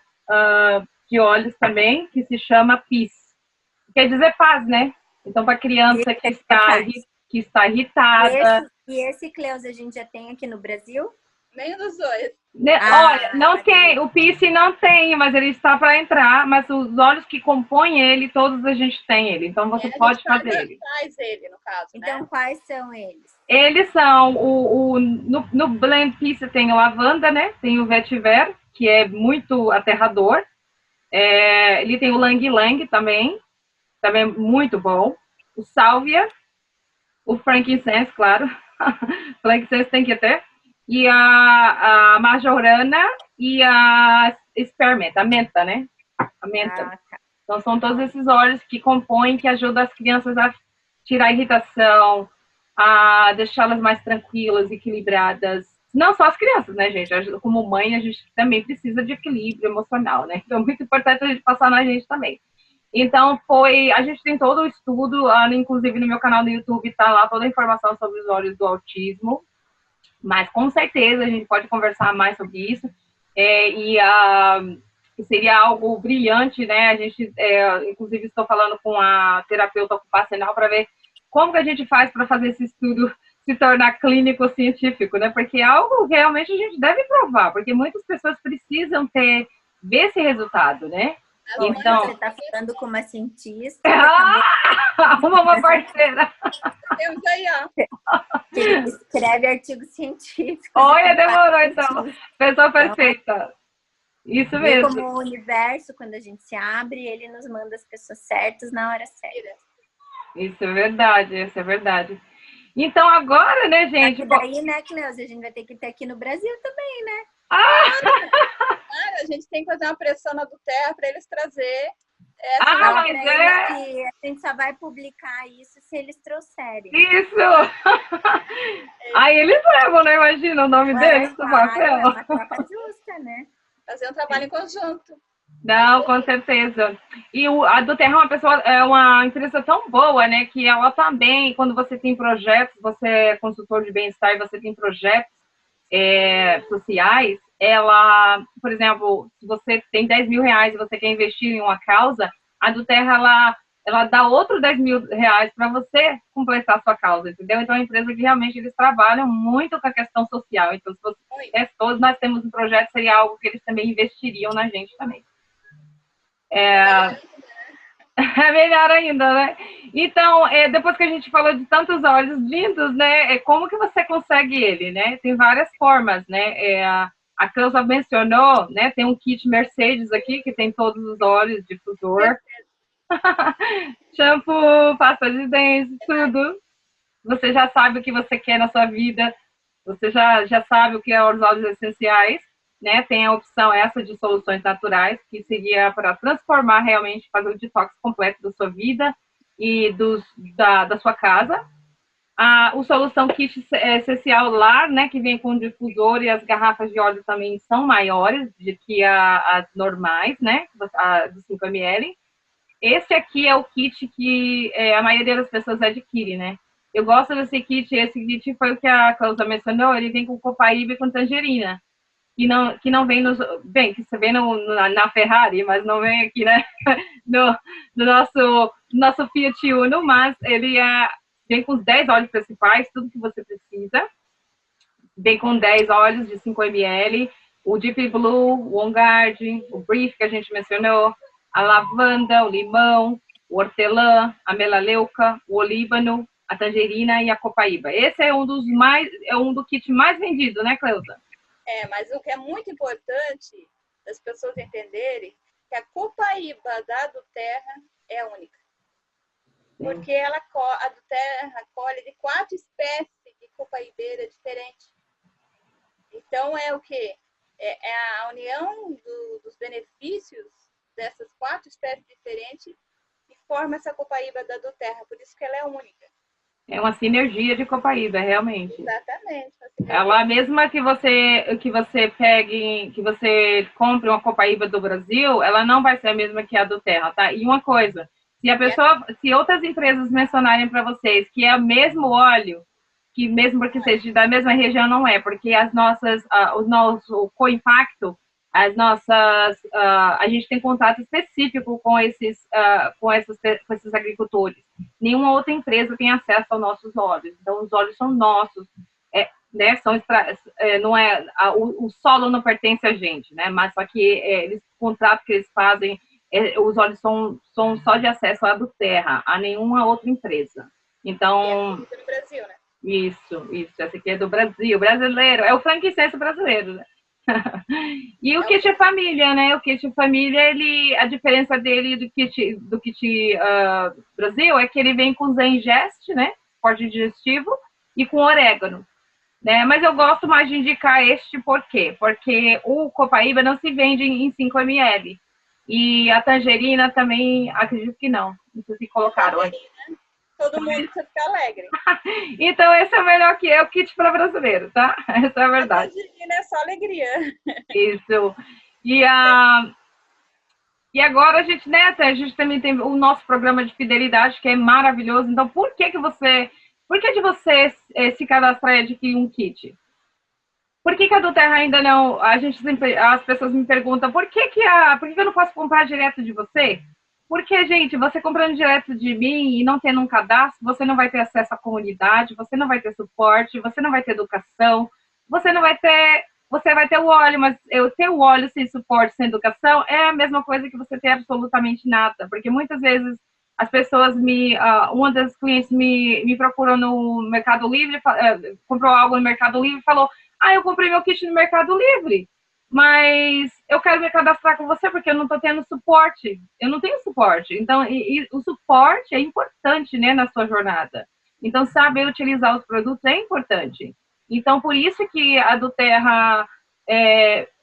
de óleos também, que se chama Peace. Quer dizer paz, né? Então, para criança que está irritada. E esse, Cleusa, a gente já tem aqui no Brasil? Nem dos dois. Olha, não tem, o Peace não tem, mas ele está para entrar, mas os óleos que compõem ele, todos a gente tem ele, então você pode fazer ele. Faz ele, no caso, então, né? quais são eles? Eles são, no Blend Peace tem o lavanda, né? Tem o vetiver, que é muito aterrador. Ele tem o Lang Lang também muito bom. O Sálvia, o Frankincense, claro. Frankincense tem que ter. E a Majorana e a Spearmint, a menta, né? A menta. Tá. Então, são todos esses óleos que compõem, que ajudam as crianças a tirar a irritação, a deixá-las mais tranquilas, equilibradas. Não só as crianças, né, gente? Como mãe, a gente também precisa de equilíbrio emocional, né? Então, é muito importante a gente passar na gente também. Então, a gente tem todo o estudo, inclusive no meu canal no YouTube está lá toda a informação sobre os óleos do autismo, mas com certeza a gente pode conversar mais sobre isso, e seria algo brilhante, né? A gente, inclusive, estou falando com a terapeuta ocupacional para ver como que a gente faz para fazer esse estudo se tornar clínico-científico, né? Porque é algo que realmente a gente deve provar, porque muitas pessoas precisam ver esse resultado, né? Então, você está falando com uma cientista. Uma parceira. Temos aí, ó. Que escreve artigo científico. Olha, demorou, então. Pessoa perfeita. Isso mesmo. Como o universo, quando a gente se abre, ele nos manda as pessoas certas na hora certa. Isso é verdade, isso é verdade. Então, agora, né, gente? Daí, né, Cleusa, a gente vai ter que ter aqui no Brasil também, né? Claro, a gente tem que fazer uma pressão na do Terra para eles trazer essa. Fala mas pra eles que a gente só vai publicar isso se eles trouxerem. Isso! Aí eles levam, né? Imagina o nome deles no Claro, papel. é uma troca justa, né? Fazer um trabalho em conjunto. Não, com certeza. E a do Terra é uma empresa tão boa, né? Que ela também, quando você tem projetos, você é consultor de bem-estar e você tem projetos sociais, ela, por exemplo, se você tem 10 mil reais e você quer investir em uma causa, a do Terra, ela dá outros 10 mil reais para você completar a sua causa, entendeu? Então, é uma empresa que realmente eles trabalham muito com a questão social. Então, se você, todos nós temos um projeto, seria algo que eles também investiriam na gente também. É melhor ainda, né? Então, depois que a gente falou de tantos olhos lindos, né? Como que você consegue ele, né? Tem várias formas, né? A Cleusa mencionou, né? Tem um kit Mercedes aqui, que tem todos os óleos, difusor, shampoo, pasta de dentes, tudo. Você já sabe o que você quer na sua vida, você já sabe o que é os óleos essenciais, né? Tem a opção essa de soluções naturais, que seria para transformar realmente, fazer o detox completo da sua vida e da sua casa. O Solução Kit Essencial Lar, né? Que vem com o difusor, e as garrafas de óleo também são maiores do que as normais, né? A de 5 ml. Esse aqui é o kit que a maioria das pessoas adquire, né? Eu gosto desse kit. Esse kit foi o que a Cleusa mencionou. Ele vem com copaíba e com tangerina, que não vem bem, que você vê na Ferrari, mas não vem aqui, né? no nosso Fiat Uno, mas ele vem com os 10 óleos principais, tudo que você precisa. Vem com 10 óleos de 5 ml, o Deep Blue, o On Guard, o Brief, que a gente mencionou, a lavanda, o limão, o hortelã, a melaleuca, o olíbano, a tangerina e a copaíba. Esse é um do kit mais vendido, né, Cleusa? Mas o que é muito importante das pessoas entenderem que a copaíba da do Terra é única. Porque a do Terra colhe de 4 espécies de copaíbeira diferentes. Então, é o quê? É a união dos benefícios dessas 4 espécies diferentes que forma essa copaíba da do Terra. Por isso que ela é única. É uma sinergia de copaíba, realmente. Exatamente. Ela mesma que você pegue, que você compre uma copaíba do Brasil, ela não vai ser a mesma que a do Terra, tá? E uma coisa, se outras empresas mencionarem para vocês que é o mesmo óleo, que mesmo porque seja da mesma região, não é, porque o nosso co-impacto, a gente tem contato específico com esses agricultores. Nenhuma outra empresa tem acesso aos nossos óleos. Então, os óleos são nossos, né? Não é, o solo não pertence a gente, né? Mas só que o contrato que eles fazem, os óleos são só de acesso à do Terra, a nenhuma outra empresa. Então, é do Brasil, né? Isso. Essa aqui é do Brasil, brasileiro. É o frankincense brasileiro, né? E o kit família, né? O kit família, a diferença dele do kit Brasil é que ele vem com Zengest, né? Forte digestivo, e com orégano, né? Mas eu gosto mais de indicar este por quê? Porque o copaíba não se vende em 5 ml. E a tangerina também, acredito que não. Não sei se colocaram aqui. Todo mundo precisa ficar alegre. Então, esse é o melhor que é o kit para brasileiro, tá? Essa é a verdade. A tangerina é só alegria. Isso. E agora a gente também tem o nosso programa de fidelidade, que é maravilhoso. Então, por que de você se cadastrar e adquirir um kit? Por que a do Terra ainda não? As pessoas me perguntam por que eu não posso comprar direto de você? Porque, gente, você comprando direto de mim e não tendo um cadastro, você não vai ter acesso à comunidade, você não vai ter suporte, você não vai ter educação, você vai ter o óleo, mas eu ter o óleo sem suporte, sem educação, é a mesma coisa que você ter absolutamente nada. Porque muitas vezes as pessoas uma das clientes me procurou no Mercado Livre, comprou algo no Mercado Livre e falou: eu comprei meu kit no Mercado Livre, mas eu quero me cadastrar com você porque eu não estou tendo suporte. Eu não tenho suporte. Então, o suporte é importante, né, na sua jornada. Então, saber utilizar os produtos é importante. Então, por isso que a do Terra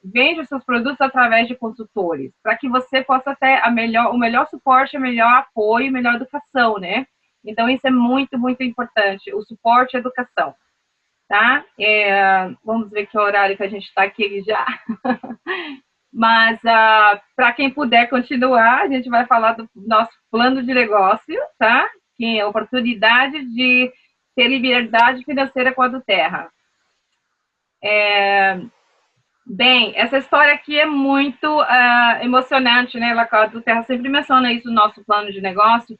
vende os seus produtos através de consultores, para que você possa ter o melhor suporte, o melhor apoio, a melhor educação, né? Então, isso é muito, muito importante, o suporte e a educação, tá? Vamos ver que horário que a gente está aqui já. Mas, para quem puder continuar, a gente vai falar do nosso plano de negócio, tá? Que é a oportunidade de ter liberdade financeira com a AdoTerra. Bem, essa história aqui é muito emocionante, né? A AdoTerra sempre menciona isso no nosso plano de negócio,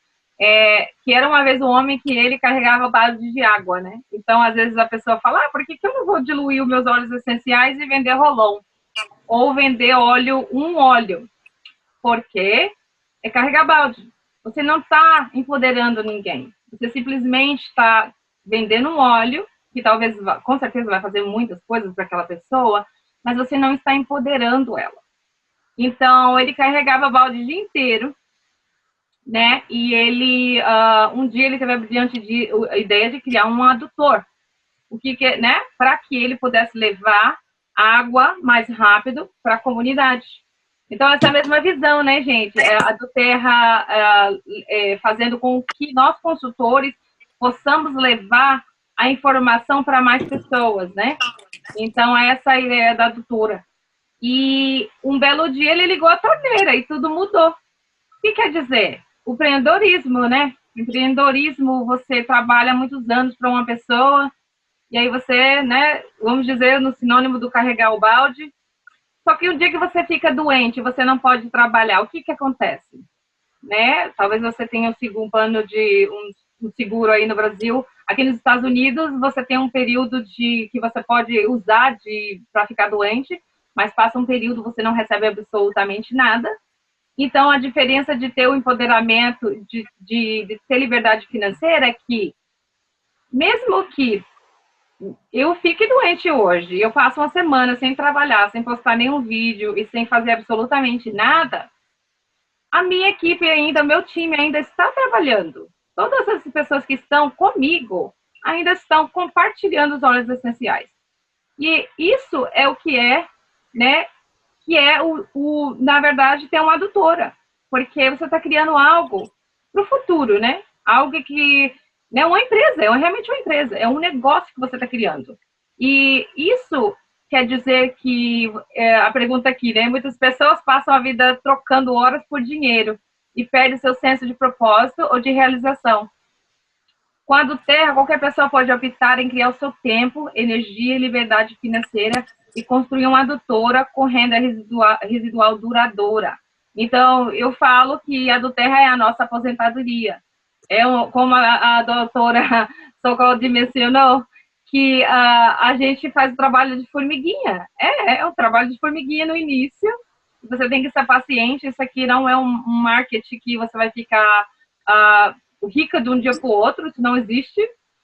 que era uma vez um homem que ele carregava balde de água, né? Então, às vezes a pessoa fala, por que eu não vou diluir os meus óleos essenciais e vender rolon? Ou vender um óleo? Porque é carregar balde. Você não está empoderando ninguém. Você simplesmente está vendendo um óleo, que talvez, com certeza, vai fazer muitas coisas para aquela pessoa, mas você não está empoderando ela. Então, ele carregava balde o dia inteiro, né? E ele, um dia, ele teve a ideia de criar um adutor. Né? Para que ele pudesse levar água mais rápido para a comunidade. Então, essa é a mesma visão, né, gente? A AdoTerra fazendo com que nós, consultores, possamos levar a informação para mais pessoas, né? Então, essa é a ideia da adutora. E um belo dia ele ligou a torneira e tudo mudou. O que quer dizer? O empreendedorismo, né? Empreendedorismo, você trabalha muitos anos para uma pessoa, e aí você, né, vamos dizer, no sinônimo do carregar o balde. Só que um dia que você fica doente, você não pode trabalhar, o que acontece? Né? Talvez você tenha um plano de um seguro aí no Brasil. Aqui nos Estados Unidos, você tem um período que você pode usar para ficar doente, mas passa um período, você não recebe absolutamente nada. Então, a diferença de ter o empoderamento, de ter liberdade financeira é que, mesmo que eu fique doente hoje, eu passo uma semana sem trabalhar, sem postar nenhum vídeo e sem fazer absolutamente nada, a minha equipe ainda, meu time ainda está trabalhando. Todas as pessoas que estão comigo ainda estão compartilhando os óleos essenciais. E isso é o que é, né? Que é, na verdade, ter uma adutora. Porque você está criando algo para o futuro, né? Algo que... É uma empresa, realmente uma empresa, é um negócio que você está criando. E isso quer dizer que, a pergunta aqui, né? Muitas pessoas passam a vida trocando horas por dinheiro e perdem seu senso de propósito ou de realização. Com a AdoTerra, qualquer pessoa pode optar em criar o seu tempo, energia e liberdade financeira e construir uma adutora com renda residual duradoura. Então, eu falo que a AdoTerra é a nossa aposentadoria. Como a doutora Socorro mencionou, que a gente faz o trabalho de formiguinha. É um trabalho de formiguinha no início. Você tem que ser paciente. Isso aqui não é um marketing que você vai ficar rica de um dia para o outro. Isso não existe.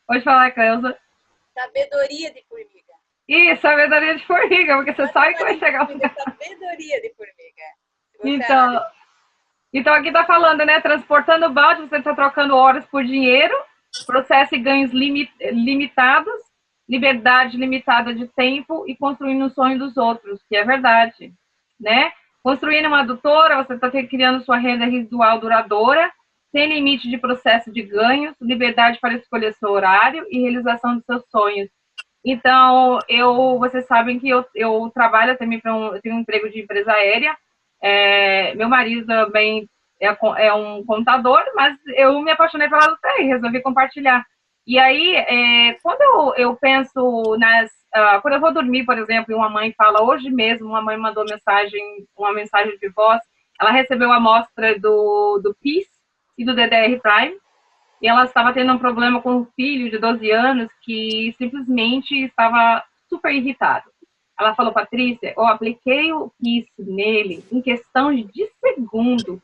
Pode falar, Cleusa. Sabedoria de formiga. Isso, sabedoria de formiga, porque você sabe que vai chegar... Sabedoria de formiga. Então, aqui está falando, né? Transportando balde, você está trocando horas por dinheiro, processo e ganhos limitados, liberdade limitada de tempo e construindo o sonho dos outros, que é verdade, né? Construindo uma adutora, você está criando sua renda residual duradoura, sem limite de processo de ganhos, liberdade para escolher seu horário e realização dos seus sonhos. Então, vocês sabem que eu trabalho também eu tenho um emprego de empresa aérea. Meu marido também é um contador, mas eu me apaixonei pela AdoTerra e resolvi compartilhar. E aí, quando eu penso quando eu vou dormir, por exemplo, e uma mãe fala, hoje mesmo, uma mãe mandou uma mensagem de voz, ela recebeu a amostra do PIS e do DDR Prime, e ela estava tendo um problema com um filho de 12 anos que simplesmente estava super irritado. Ela falou, Patrícia, eu apliquei o PIS nele em questão de segundos.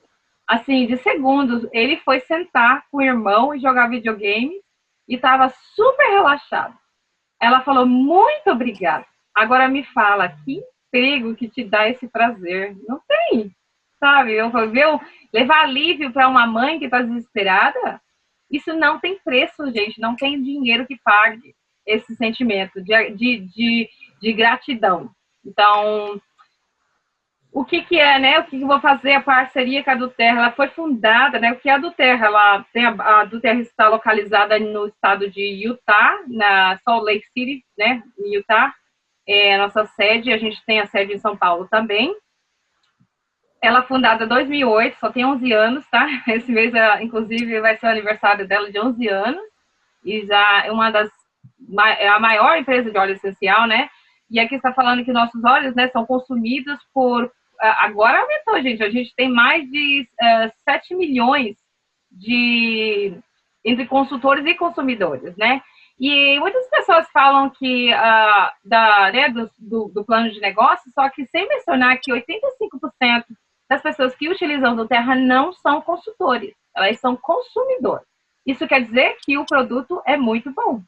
Assim, de segundos, ele foi sentar com o irmão e jogar videogame e estava super relaxado. Ela falou, muito obrigada. Agora me fala, que emprego que te dá esse prazer? Não tem, sabe? Levar alívio para uma mãe que está desesperada, isso não tem preço, gente. Não tem dinheiro que pague esse sentimento de gratidão, Então, o que que é, né? O que que eu vou fazer? A parceria com a Duterra, ela foi fundada, né? O que é a Duterra? Ela tem a Duterra está localizada no estado de Utah, na Salt Lake City, né? Em Utah, é a nossa sede. A gente tem a sede em São Paulo também. Ela é fundada em 2008, só tem 11 anos, tá? Esse mês, inclusive, vai ser o aniversário dela de 11 anos. E já é é a maior empresa de óleo essencial, né? E aqui está falando que nossos óleos, né, são consumidos por... Agora aumentou, gente. A gente tem mais de 7 milhões entre consultores e consumidores, né? E muitas pessoas falam que né, do plano de negócio, só que sem mencionar que 85% das pessoas que utilizam do Terra não são consultores, elas são consumidores. Isso quer dizer que o produto é muito bom,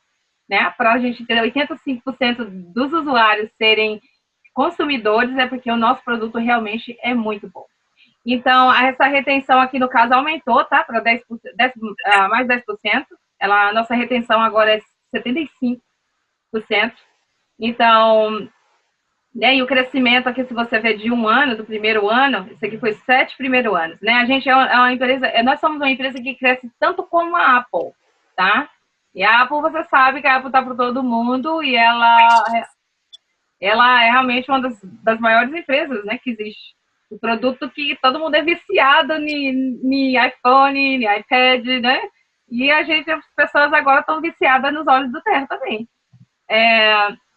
né? Para a gente ter 85% dos usuários serem consumidores, é porque o nosso produto realmente é muito bom. Então, essa retenção aqui, no caso, aumentou, tá? Para mais 10%. A nossa retenção agora é 75%. Então, né, e o crescimento aqui, se você ver de um ano, do primeiro ano, isso aqui foi 7 primeiros anos, né? A gente é uma empresa, nós somos uma empresa que cresce tanto como a Apple, tá? E a Apple, você sabe que a Apple tá por todo mundo e ela é realmente uma das maiores empresas, né, que existe. O produto que todo mundo é viciado em iPhone, em iPad, né? E as pessoas agora estão viciadas nos óleos do Terra também.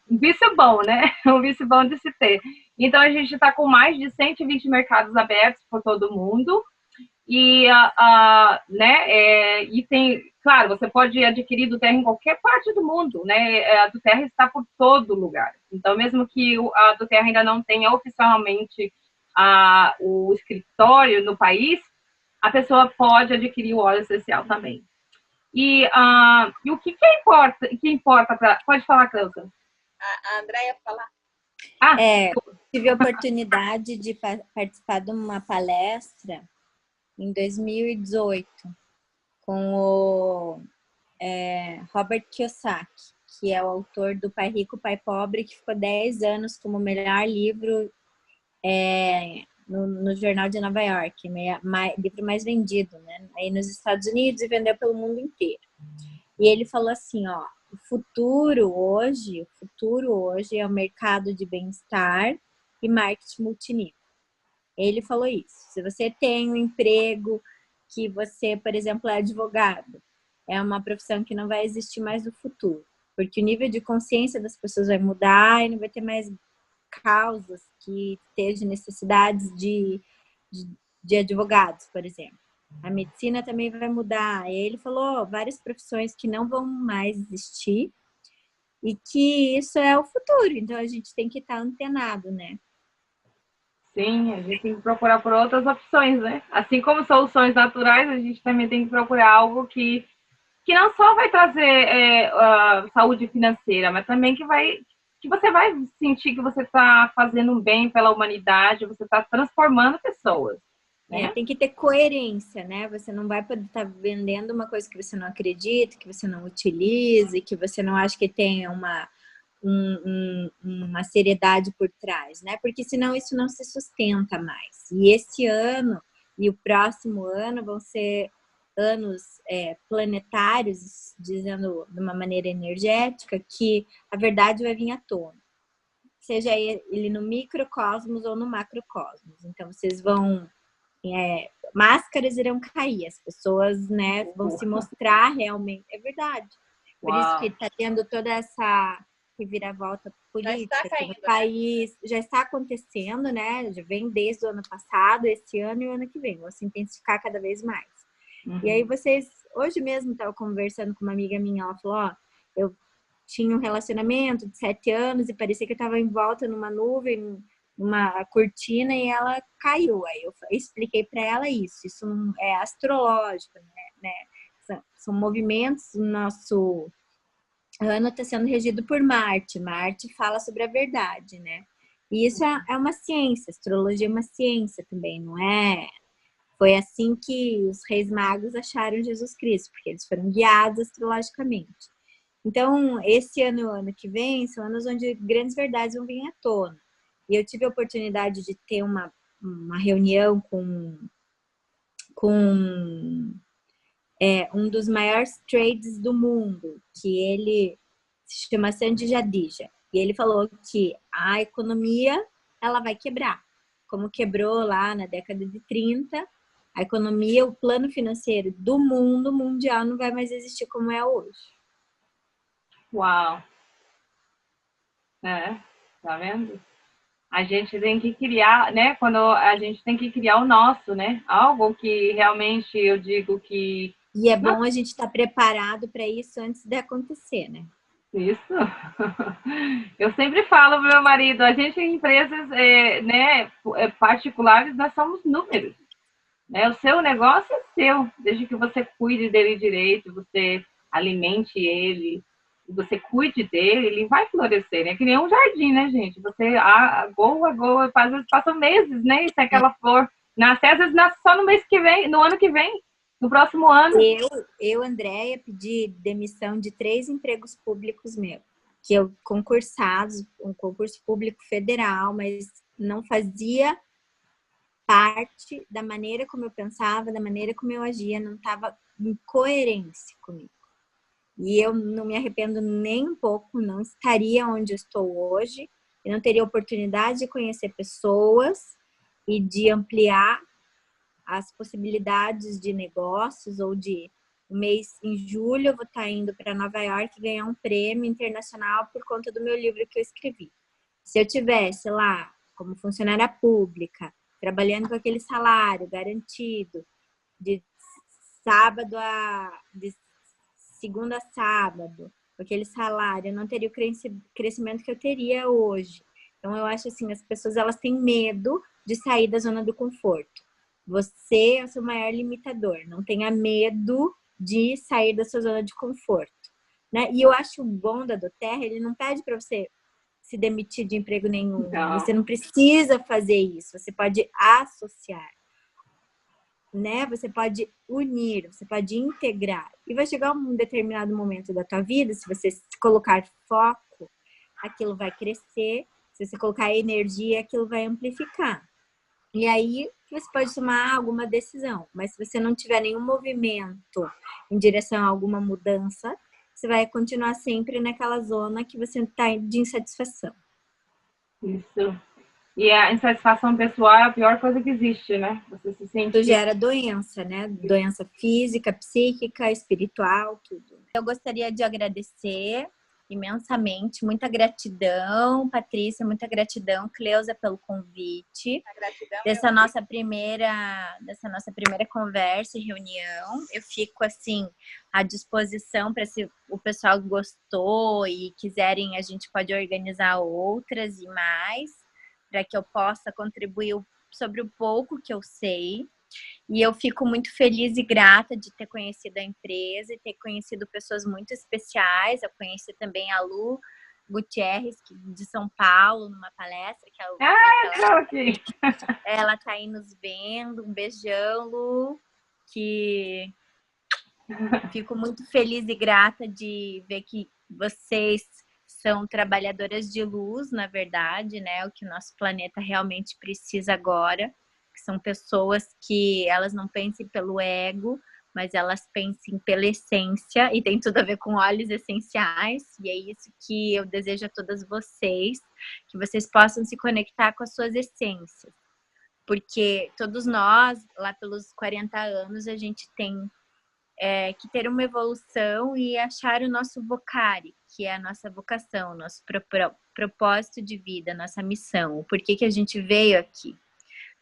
Um vício bom, né? Um vício bom de se ter. Então, a gente está com mais de 120 mercados abertos por todo o mundo. E, né, e tem, claro, você pode adquirir do Terra em qualquer parte do mundo, né? A do Terra está por todo lugar. Então, mesmo que a do Terra ainda não tenha oficialmente o escritório no país, a pessoa pode adquirir o óleo essencial também. E o que importa para... Pode falar, Cleusa. A Andréia falar. Tive a oportunidade de participar de uma palestra em 2018 com o Robert Kiyosaki, que é o autor do Pai Rico, Pai Pobre, que ficou 10 anos como o melhor livro no Jornal de Nova York, livro mais vendido, né, aí nos Estados Unidos, e vendeu pelo mundo inteiro. E ele falou assim, ó, o futuro hoje é o mercado de bem-estar e marketing multinível. Ele falou isso. Se você tem um emprego que você, por exemplo, é advogado, é uma profissão que não vai existir mais no futuro, porque o nível de consciência das pessoas vai mudar e não vai ter mais causas que estejam necessidades de advogados, por exemplo. A medicina também vai mudar. E ele falou várias profissões que não vão mais existir e que isso é o futuro. Então, a gente tem que estar antenado, né? Sim, a gente tem que procurar por outras opções, né? Assim como soluções naturais, a gente também tem que procurar algo que não só vai trazer saúde financeira, mas também que você vai sentir que você está fazendo um bem pela humanidade, você está transformando pessoas. Né? Tem que ter coerência, né? Você não vai poder estar vendendo uma coisa que você não acredita, que você não utilize, que você não acha que tenha uma seriedade por trás, né? Porque senão isso não se sustenta mais. E esse ano e o próximo ano vão ser anos planetários, dizendo de uma maneira energética, que a verdade vai vir à tona. Seja ele no microcosmos ou no macrocosmos. Então, vocês vão... máscaras irão cair, as pessoas, né, vão se mostrar realmente. É verdade. Por isso que está tendo toda essa reviravolta política no país. Já está acontecendo, né? Já vem desde o ano passado, esse ano e o ano que vem. Vão se intensificar cada vez mais. E aí hoje mesmo estava conversando com uma amiga minha, ela falou, ó, eu tinha um relacionamento de 7 anos e parecia que eu estava em volta numa nuvem, uma cortina, e ela caiu. Aí eu expliquei para ela isso não é astrológico, né? São movimentos. O nosso ano está sendo regido por Marte. Marte fala sobre a verdade, né? E isso é uma ciência, astrologia é uma ciência também, não é? Foi assim que os reis magos acharam Jesus Cristo, porque eles foram guiados astrologicamente. Então, esse ano e o ano que vem são anos onde grandes verdades vão vir à tona. E eu tive a oportunidade de ter uma reunião com um dos maiores trades do mundo, que ele se chama Sandy Jadija. E ele falou que a economia ela vai quebrar, como quebrou lá na década de 30. A economia, o plano financeiro do mundo mundial não vai mais existir como é hoje. Uau! Tá vendo? A gente tem que criar, né? Quando a gente tem que criar o nosso, né? Algo que realmente eu digo que... E é bom a gente estar preparado para isso antes de acontecer, né? Isso. Eu sempre falo pro meu marido, a gente em empresas particulares, nós somos números. Né? O seu negócio é seu, desde que você cuide dele direito, você alimente ele, você cuide dele, ele vai florescer, né? Que nem um jardim, né, gente? Você agoa, às vezes passam meses, né? E se aquela flor nasce, às vezes nasce só no mês que vem, no ano que vem, no próximo ano. Andréia, pedi demissão de 3 empregos públicos meus, que eu concursados, um concurso público federal, mas não fazia parte da maneira como eu pensava, da maneira como eu agia, não estava em coerência comigo. E eu não me arrependo nem um pouco, não estaria onde eu estou hoje, eu não teria oportunidade de conhecer pessoas e de ampliar as possibilidades de negócios, ou de um mês em julho eu vou estar indo para Nova York ganhar um prêmio internacional por conta do meu livro que eu escrevi. Se eu tivesse lá como funcionária pública, trabalhando com aquele salário garantido, de segunda a sábado, com aquele salário, eu não teria o crescimento que eu teria hoje. Então, eu acho assim, as pessoas elas têm medo de sair da zona do conforto. Você é o seu maior limitador. Não tenha medo de sair da sua zona de conforto. Né? E eu acho o bom da Doterra, ele não pede para você se demitir de emprego nenhum. Não. Você não precisa fazer isso. Você pode associar. Né? Você pode unir, você pode integrar. E vai chegar um determinado momento da tua vida, se você colocar foco, aquilo vai crescer. Se você colocar energia, aquilo vai amplificar. E aí você pode tomar alguma decisão. Mas se você não tiver nenhum movimento em direção a alguma mudança, você vai continuar sempre naquela zona que você está de insatisfação. Isso. E a insatisfação pessoal é a pior coisa que existe, né? Você se sente... Isso gera doença, né? Doença física, psíquica, espiritual, tudo. Eu gostaria de agradecer imensamente, muita gratidão, Patrícia, muita gratidão, Cleusa, pelo convite. Dessa nossa primeira conversa e reunião. Eu fico assim à disposição para, se o pessoal gostou e quiserem, a gente pode organizar outras e mais, para que eu possa contribuir sobre o pouco que eu sei. E eu fico muito feliz e grata de ter conhecido a empresa e ter conhecido pessoas muito especiais. Eu conheci também a Lu Gutierrez, de São Paulo, numa palestra. Ela tá aí nos vendo. Um beijão, Lu. Que fico muito feliz e grata de ver que vocês são trabalhadoras de luz, na verdade, né? O que o nosso planeta realmente precisa agora. Que são pessoas que elas não pensem pelo ego, mas elas pensem pela essência, e tem tudo a ver com óleos essenciais, e é isso que eu desejo a todas vocês, que vocês possam se conectar com as suas essências, porque todos nós, lá pelos 40 anos, a gente tem que ter uma evolução e achar o nosso vocari, que é a nossa vocação, nosso propósito de vida, nossa missão, o porquê que a gente veio aqui.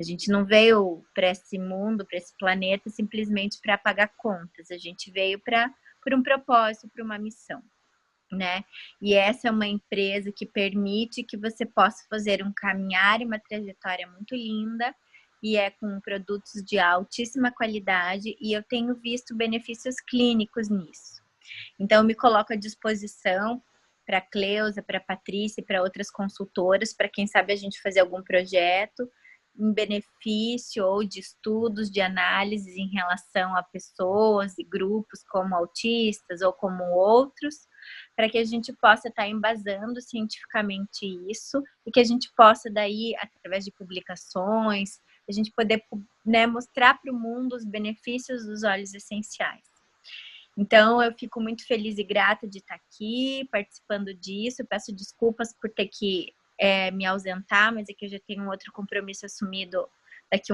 A gente não veio para esse mundo, para esse planeta, simplesmente para pagar contas. A gente veio por um propósito, por uma missão, né? E essa é uma empresa que permite que você possa fazer um caminhar e uma trajetória muito linda, e é com produtos de altíssima qualidade, e eu tenho visto benefícios clínicos nisso. Então, eu me coloco à disposição para a Cleusa, para a Patrícia e para outras consultoras, para quem sabe a gente fazer algum projeto em benefício ou de estudos, de análises em relação a pessoas e grupos como autistas ou como outros, para que a gente possa estar embasando cientificamente isso e que a gente possa daí, através de publicações, a gente poder, né, mostrar para o mundo os benefícios dos óleos essenciais. Então, eu fico muito feliz e grata de estar aqui, participando disso. Peço desculpas por ter que me ausentar, mas é que eu já tenho um outro compromisso assumido daqui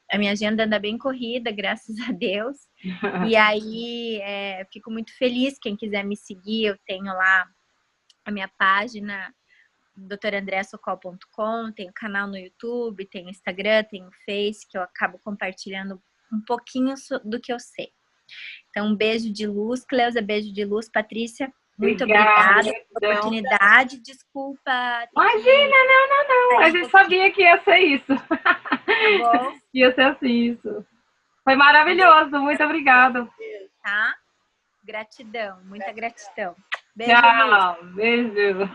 a minha agenda anda bem corrida, graças a Deus. E aí, fico muito feliz. Quem quiser me seguir, eu tenho lá a minha página, drandressocol.com, tenho canal no YouTube, tenho Instagram, tenho Face, que eu acabo compartilhando um pouquinho do que eu sei. Então, um beijo de luz, Cleusa, beijo de luz, Patrícia. Muito obrigada pela oportunidade. Desculpa. Imagina, não. A gente sabia que ia ser isso. Tá bom? Ia ser assim, isso. Foi maravilhoso. Muito obrigada. Tá? Gratidão, muita gratidão. Beijo, tchau, beijo.